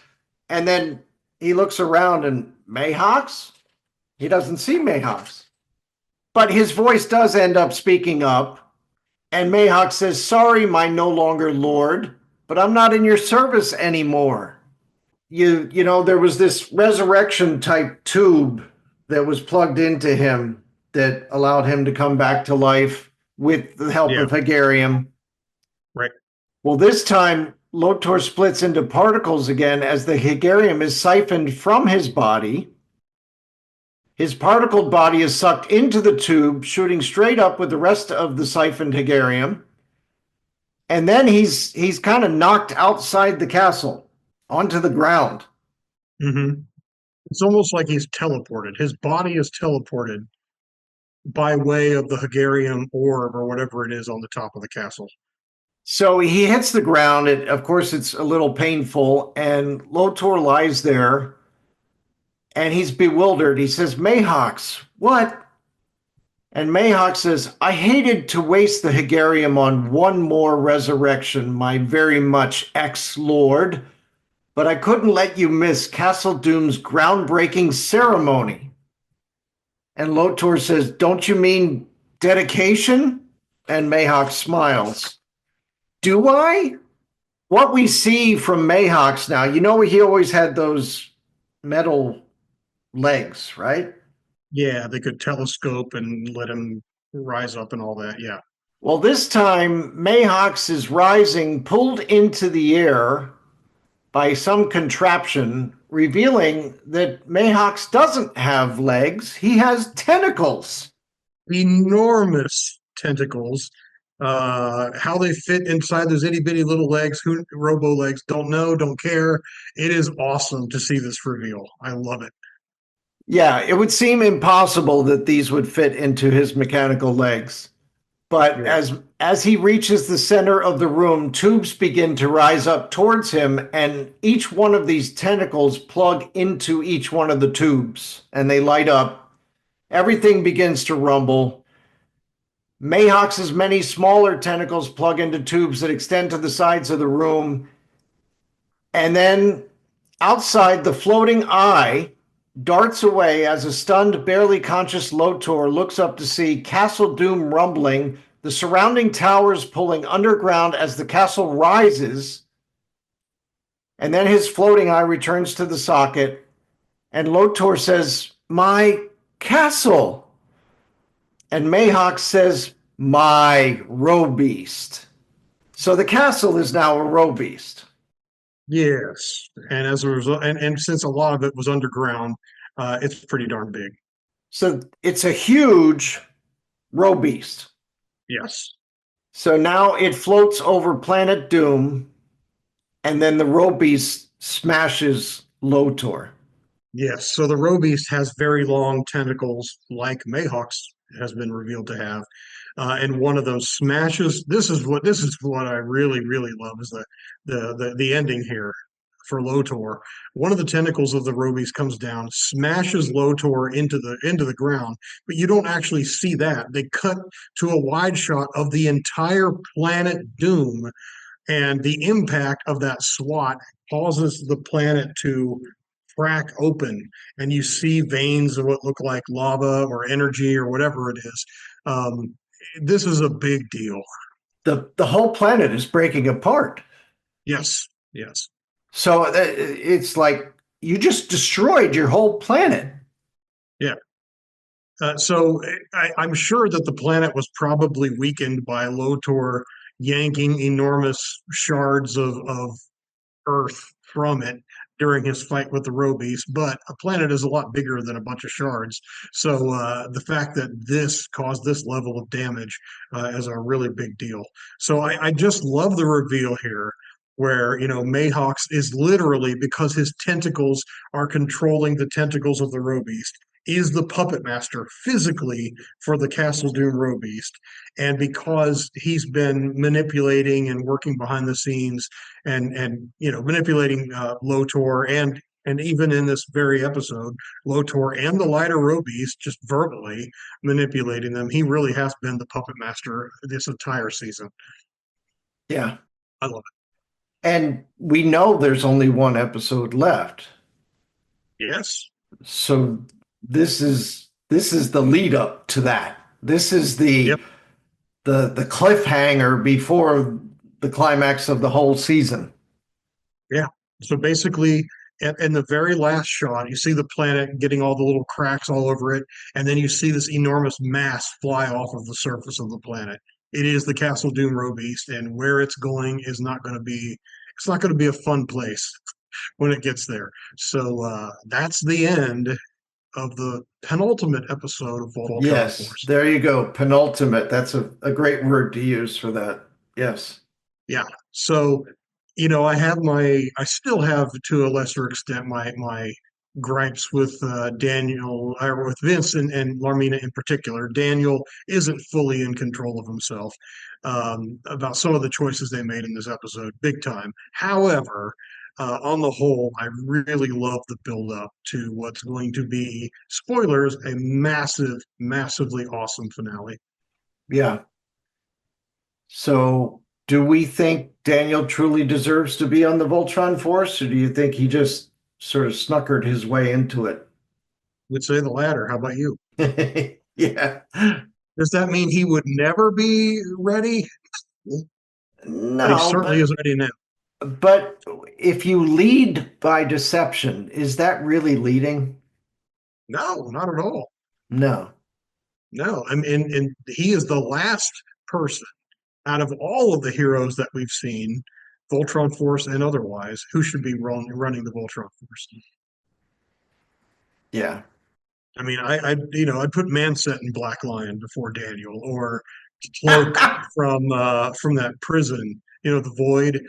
And then he looks around and Mayhawks? He doesn't see Mayhawks. But his voice does end up speaking up. And Mayhawk says, sorry, my no longer Lord, but I'm not in your service anymore. You know, there was this resurrection type tube that was plugged into him that allowed him to come back to life with the help of Hegarium. Right. Well, this time, Lotor splits into particles again as the Hegarium is siphoned from his body. His particled body is sucked into the tube, shooting straight up with the rest of the siphoned Hegarium. And then he's kind of knocked outside the castle onto the ground. Mm-hmm. It's almost like he's teleported. His body is teleported by way of the Hegarium orb or whatever it is on the top of the castle. So he hits the ground. Of course, it's a little painful, and Lotor lies there, and he's bewildered. He says, Mayhawks, what? And Mayhawk says, I hated to waste the Hegarium on one more resurrection, my very much ex-lord, but I couldn't let you miss Castle Doom's groundbreaking ceremony. And Lotor says, don't you mean dedication? And Mayhawk smiles. Do I? What we see from Mayhawks now, you know, he always had those metal legs, right? Yeah, they could telescope and let him rise up and all that. Yeah. Well, this time, Mayhawks is rising, pulled into the air by some contraption, revealing that Mayhawks doesn't have legs. He has tentacles. Enormous tentacles. How they fit inside those itty bitty little legs, robo legs, don't know, don't care. It is awesome to see this reveal. I love it. Yeah, it would seem impossible that these would fit into his mechanical legs. But as he reaches the center of the room, tubes begin to rise up towards him, and each one of these tentacles plug into each one of the tubes, and they light up. Everything begins to rumble. Mayhawks' many smaller tentacles plug into tubes that extend to the sides of the room. And then outside, the floating eye darts away as a stunned, barely conscious Lotor looks up to see Castle Doom rumbling, the surrounding towers pulling underground as the castle rises. And then his floating eye returns to the socket, and Lotor says, my castle. And Mayhawk says, my roe beast. So the castle is now a roe beast. Yes, and as a result, and since a lot of it was underground, it's pretty darn big. So it's a huge roe beast. Yes. So now it floats over Planet Doom, and then the roe beast smashes Lotor. Yes, so the Robeast has very long tentacles, like Mayhawks has been revealed to have, and one of those smashes. This is what I really love is the ending here for Lotor. One of the tentacles of the Robeast comes down, smashes Lotor into the ground, but you don't actually see that. They cut to a wide shot of the entire planet Doom, and the impact of that SWAT causes the planet to crack open, and you see veins of what look like lava or energy or whatever it is. Um, this is a big deal. The whole planet is breaking apart. Yes, yes. So it's like you just destroyed your whole planet. Yeah. I'm sure that the planet was probably weakened by Lotor yanking enormous shards of Earth from it during his fight with the Robies, but a planet is a lot bigger than a bunch of shards. So the fact that this caused this level of damage is a really big deal. So I just love the reveal here where, Mayhawks is literally, because his tentacles are controlling the tentacles of the Robeast, is the puppet master physically for the Castle Doom Robeast. And because he's been manipulating and working behind the scenes and manipulating Lotor and even in this very episode, Lotor and the lighter Robeast just verbally manipulating them. He really has been the puppet master this entire season. Yeah. I love And we know there's only one episode left. it. Yes. So this is the lead up to that. This is the Yep. the cliffhanger before the climax of the whole season. Yeah. So basically, in the very last shot, you see the planet getting all the little cracks all over it, and then you see this enormous mass fly off of the surface of the planet. It is the Castle Doom Robeast, and where it's going is not going to be. It's not going to be a fun place when it gets there. So that's the end of the penultimate episode of Voltron Yes, Force. there you go. Penultimate. That's a great word to use for that. Yes. Yeah. So, I still have to a lesser extent my gripes with Daniel or with Vince and Larmina in particular. Daniel isn't fully in control of himself about some of the choices they made in this episode, big time. However, on the whole, I really love the build up to what's going to be, spoilers, a massively awesome finale. Yeah. So do we think Daniel truly deserves to be on the Voltron Force, or do you think he just sort of snuckered his way into it? Would say the latter. How about you? Yeah. Does that mean he would never be ready? But he No, certainly is ready now. but if you lead by deception, is that really leading? No, not at all. No. No, I mean, and he is the last person out of all of the heroes that we've seen, Voltron Force and otherwise, who should be running the Voltron Force. Yeah. I mean, I'd put Manset and Black Lion before Daniel, or Cloak from that prison, the Void,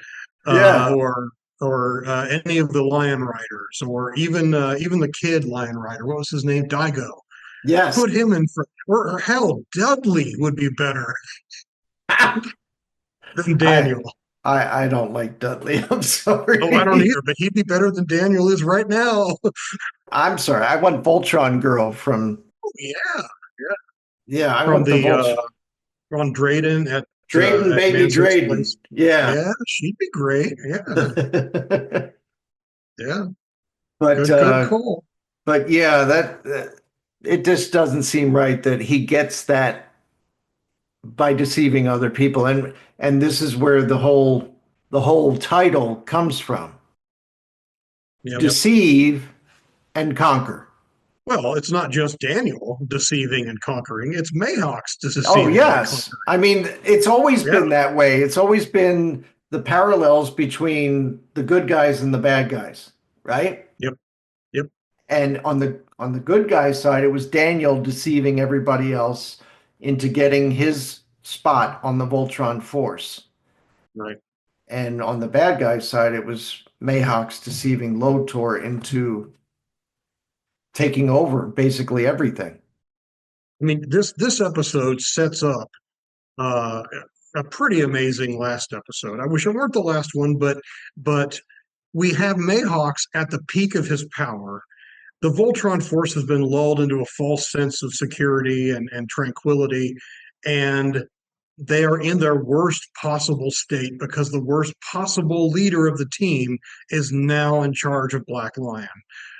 Yeah. or any of the Lion Riders, or even the kid Lion Rider. What was his name? Daigo. Yes. Put him in front, or hell, Dudley would be better than I Daniel. I don't like Dudley. I'm sorry. Oh, I don't either, but he'd be better than Daniel is right now. I'm sorry. I want Voltron Girl from Oh, yeah, yeah, I from want the the Voltron. on Drayden Drayden, at baby Manset's Drayden. place. Yeah. Yeah, she'd be great. Yeah, yeah, But good call. but yeah, that it just doesn't seem right that he gets that by deceiving other people, and this is where the whole title comes from. Yeah. Deceive and conquer. Well, it's not just Daniel deceiving and conquering; it's Mayhawks Oh deceiving and yes. conquering. I mean, it's always Yeah, been that way. It's always been the parallels between the good guys and the bad guys, right? Yep. Yep. And on the good guy side, it was Daniel deceiving everybody else into getting his spot on the Voltron force. Right. And on the bad guy's side, it was Mayhawks deceiving Lotor into taking over basically everything. I mean, this episode sets up uh, a pretty amazing last episode. I wish it weren't the last one, but we have Mayhawks at the peak of his power. The Voltron force has been lulled into a false sense of security and tranquility, and they are in their worst possible state because the worst possible leader of the team is now in charge of Black Lion.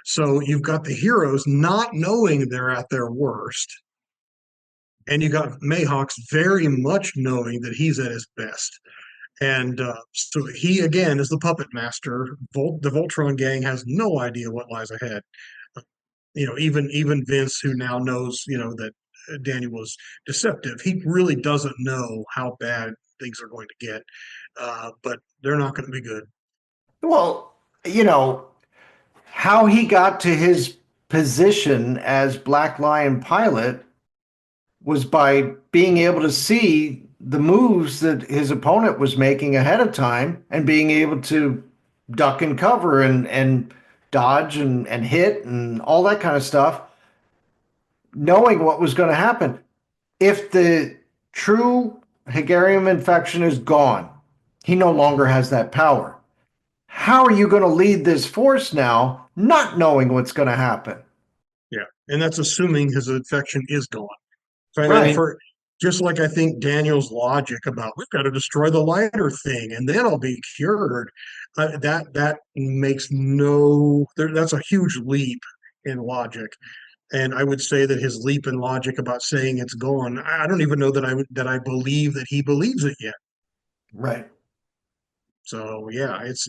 So you've got the heroes not knowing they're at their worst, and you got Mayhawks very much knowing that he's at his best. And so he again is the puppet master. The Voltron gang has no idea what lies ahead. Even Vince, who now knows, that Daniel was deceptive, he really doesn't know how bad things are going to get. But they're not going to be good. Well, how he got to his position as Black Lion pilot was by being able to see the moves that his opponent was making ahead of time and being able to duck and cover and dodge and hit and all that kind of stuff, knowing what was going to happen. If the true Hegarium infection is gone, he no longer has that power. How are you going to lead this force now, not knowing what's going to happen? Yeah, and that's assuming his infection is gone. So I mean, Right. for just like I think Daniel's logic about we've got to destroy the lighter thing and then I'll be cured. That makes that's a huge leap in logic. And I would say that his leap in logic about saying it's gone, I don't even know that I believe that he believes it yet. Right. So yeah, it's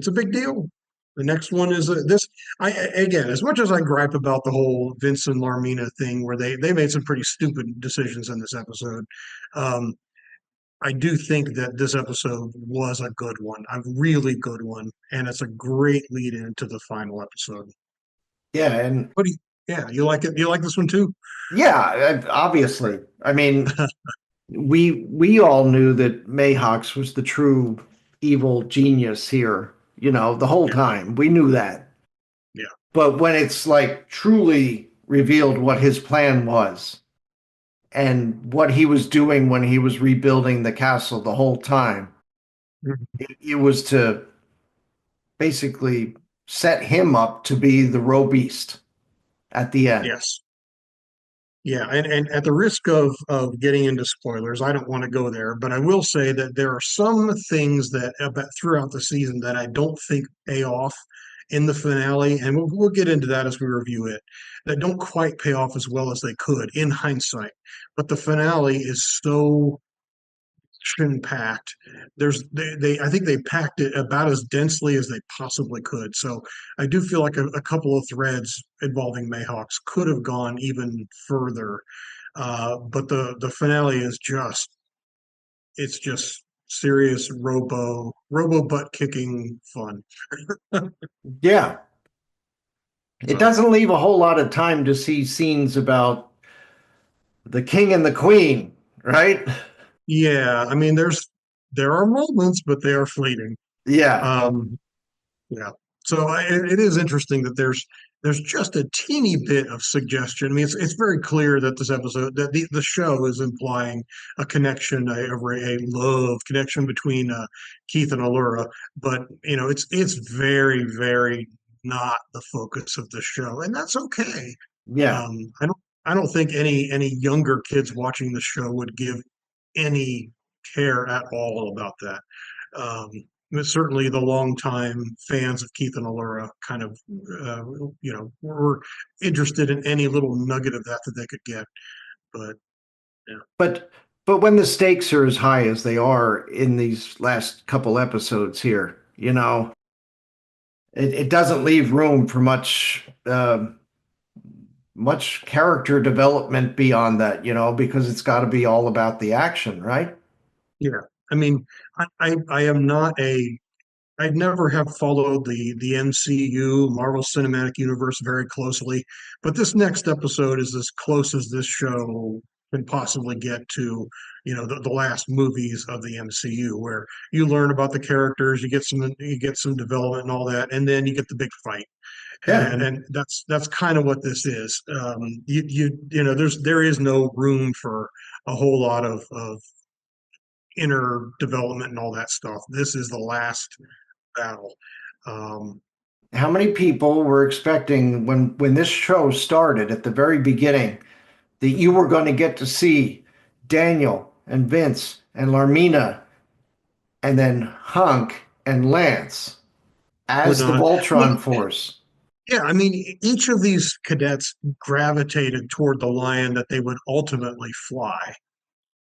a big deal. The next one is this. I again, as much as I gripe about the whole Vince and Larmina thing, where they made some pretty stupid decisions in this episode, um, I do think that this episode was a good one, a really good one, and it's a great lead into the final episode. Yeah. And What do you? Yeah, you like it? You like this one too? yeah, obviously. I mean, we all knew that Mayhawks was the true evil genius here, the whole Yeah, time. We knew that. yeah. But when it's like truly revealed what his plan was and what he was doing when he was rebuilding the castle the whole time, Mhm. it was to basically set him up to be the roe beast at the end. Yes. Yeah, and at the risk of getting into spoilers, I don't want to go there, but I will say that there are some things that about throughout the season that I don't think pay off in the finale, and we'll get into that as we review it, that don't quite pay off as well as they could in hindsight. But the finale is so action packed. They I think they packed it about as densely as they possibly could. So I do feel like a couple of threads involving Mayhawks could have gone even further. But the finale is just serious robo butt kicking fun. Yeah. It So doesn't leave a whole lot of time to see scenes about the king and the queen, right? yeah, I mean there are moments, but they are fleeting. Yeah. Um, Yeah. So it is interesting that there's just a teeny bit of suggestion. I mean, it's very clear that this episode that the show is implying a connection, a love connection between Keith and Allura, but it's very not the focus of the show, and that's okay. Yeah. I don't think any younger kids watching the show would give any care at all about that. Um, but certainly the longtime fans of Keith and Allura kind of, were interested in any little nugget of that they could get. But yeah, But when the stakes are as high as they are in these last couple episodes here, it doesn't leave room for much character development beyond that, because it's got to be all about the action, right? yeah. I mean, I am not I never have followed the MCU, Marvel Cinematic Universe, very closely, but this next episode is as close as this show can possibly get to, the last movies of the MCU, where you learn about the characters, you get some development and all that, and then you get the big fight. Yeah. And that's kind of what this is. There is no room for a whole lot of inner development and all that stuff. This is the last battle. Um, How many people were expecting when this show started at the very beginning that you were going to get to see Daniel and Vince and Larmina and then Hunk and Lance we're as the not. Voltron force? Yeah, I mean, each of these cadets gravitated toward the line that they would ultimately fly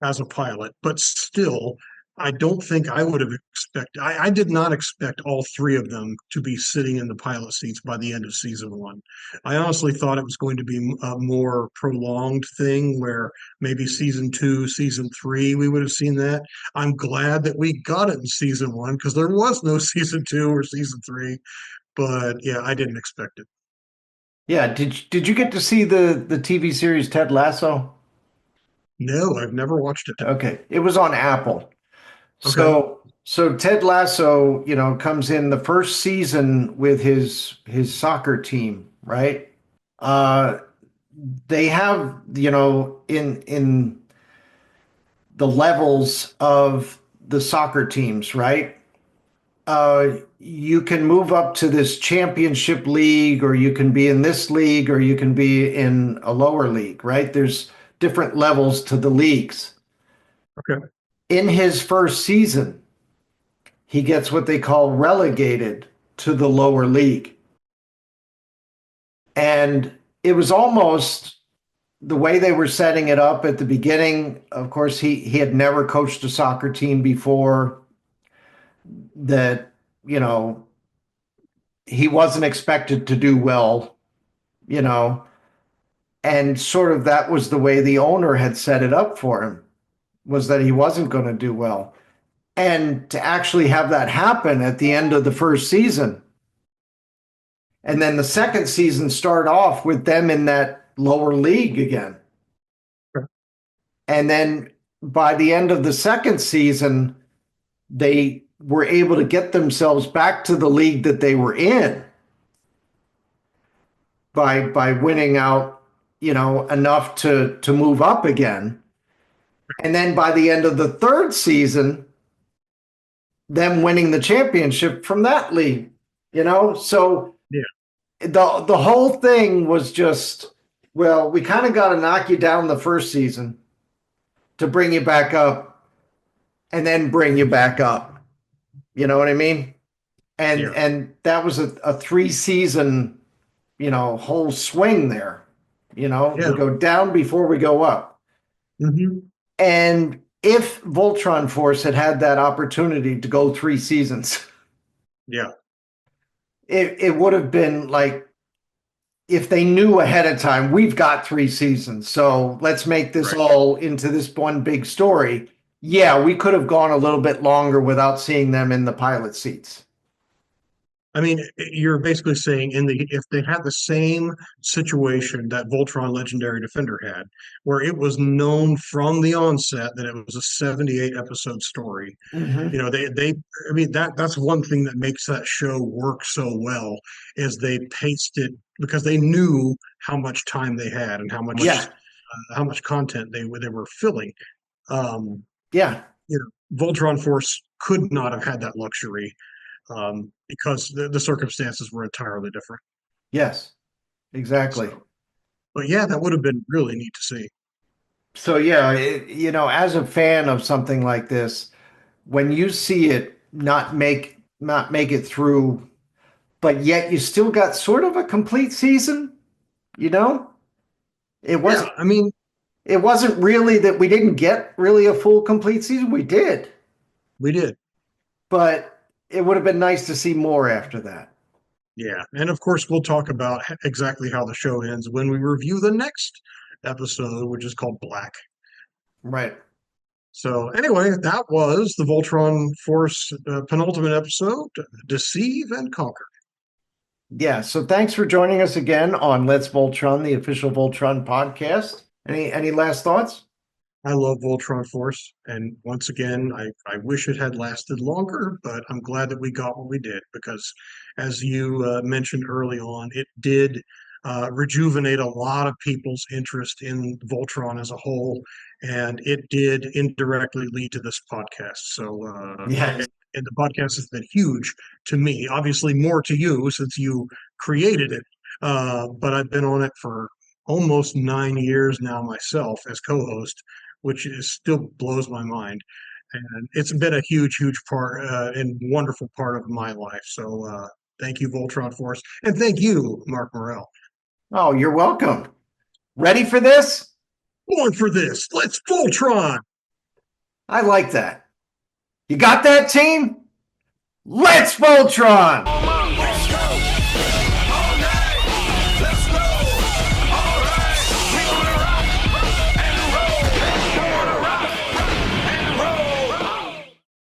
as a pilot, but still, I don't think I would have expected. I did not expect all three of them to be sitting in the pilot seats by the end of season one. I honestly thought it was going to be a more prolonged thing where maybe season two, season three, we would have seen that. I'm glad that we got it in season one because there was no season two or season three. But yeah, I didn't expect it. Yeah, did you get to see the TV series Ted Lasso? No, I've never watched it. Okay, it was on Apple. Okay. So Ted Lasso, comes in the first season with his soccer team, right? Uh, they have, in the levels of the soccer teams, right? You can move up to this championship league, or you can be in this league, or you can be in a lower league, right? There's different levels to the leagues. Okay. In his first season, he gets what they call relegated to the lower league. And it was almost the way they were setting it up at the beginning. Of course, he had never coached a soccer team before, that, he wasn't expected to do well, you know, and sort of that was the way the owner had set it up for him, was that he wasn't going to do well. And to actually have that happen at the end of the first season, and then the second season start off with them in that lower league again. Sure. And then by the end of the second season, they were able to get themselves back to the league that they were in by winning out, enough to move up again. And then by the end of the third season, them winning the championship from that league, so Yeah. the whole thing was just, well, we kind of got to knock you down the first season to bring you back up, and then bring you back up. You know what I mean? And Yeah. and that was a three season, whole swing there. Yeah. We go down before we go up. Hmm. And if Voltron Force had had that opportunity to go three seasons, Yeah. it would have been like, if they knew ahead of time, we've got three seasons, so let's make this Right. all into this one big story. Yeah, we could have gone a little bit longer without seeing them in the pilot seats. I mean, you're basically saying if they had the same situation that Voltron Legendary Defender had, where it was known from the onset that it was a 78 episode story. Mm-hmm. I mean, that's one thing that makes that show work so well, is they paced it because they knew how much time they had and Yeah, how much content they were filling. Um, yeah, Voltron Force could not have had that luxury, because the circumstances were entirely different. yes, exactly. So, but yeah, that would have been really neat to see. So yeah, as a fan of something like this, when you see it not make it through, but yet you still got sort of a complete season, you know? It Yeah, wasn't I mean, it wasn't really that we didn't get really a full complete season. We did, we did. but it would have been nice to see more after that. Yeah, and of course, we'll talk about exactly how the show ends when we review the next episode, which is called Black. Right. So anyway, that was the Voltron Force penultimate episode, Deceive and Conquer. Yeah, so thanks for joining us again on Let's Voltron, the official Voltron podcast. Any last thoughts? I love Voltron Force, and once again, I wish it had lasted longer, but I'm glad that we got what we did because, as you mentioned early on, it did rejuvenate a lot of people's interest in Voltron as a whole, and it did indirectly lead to this podcast. So, Yes. and the podcast has been huge to me, obviously more to you since you created it, but I've been on it for almost 9 years now myself as co-host, which is still blows my mind. And it's been a huge, huge part and wonderful part of my life. So thank you, Voltron Force. And thank you, Marc Morell. Oh, you're welcome. Ready for this? Going for this. Let's Voltron. I like that. You got that, team? Let's Voltron!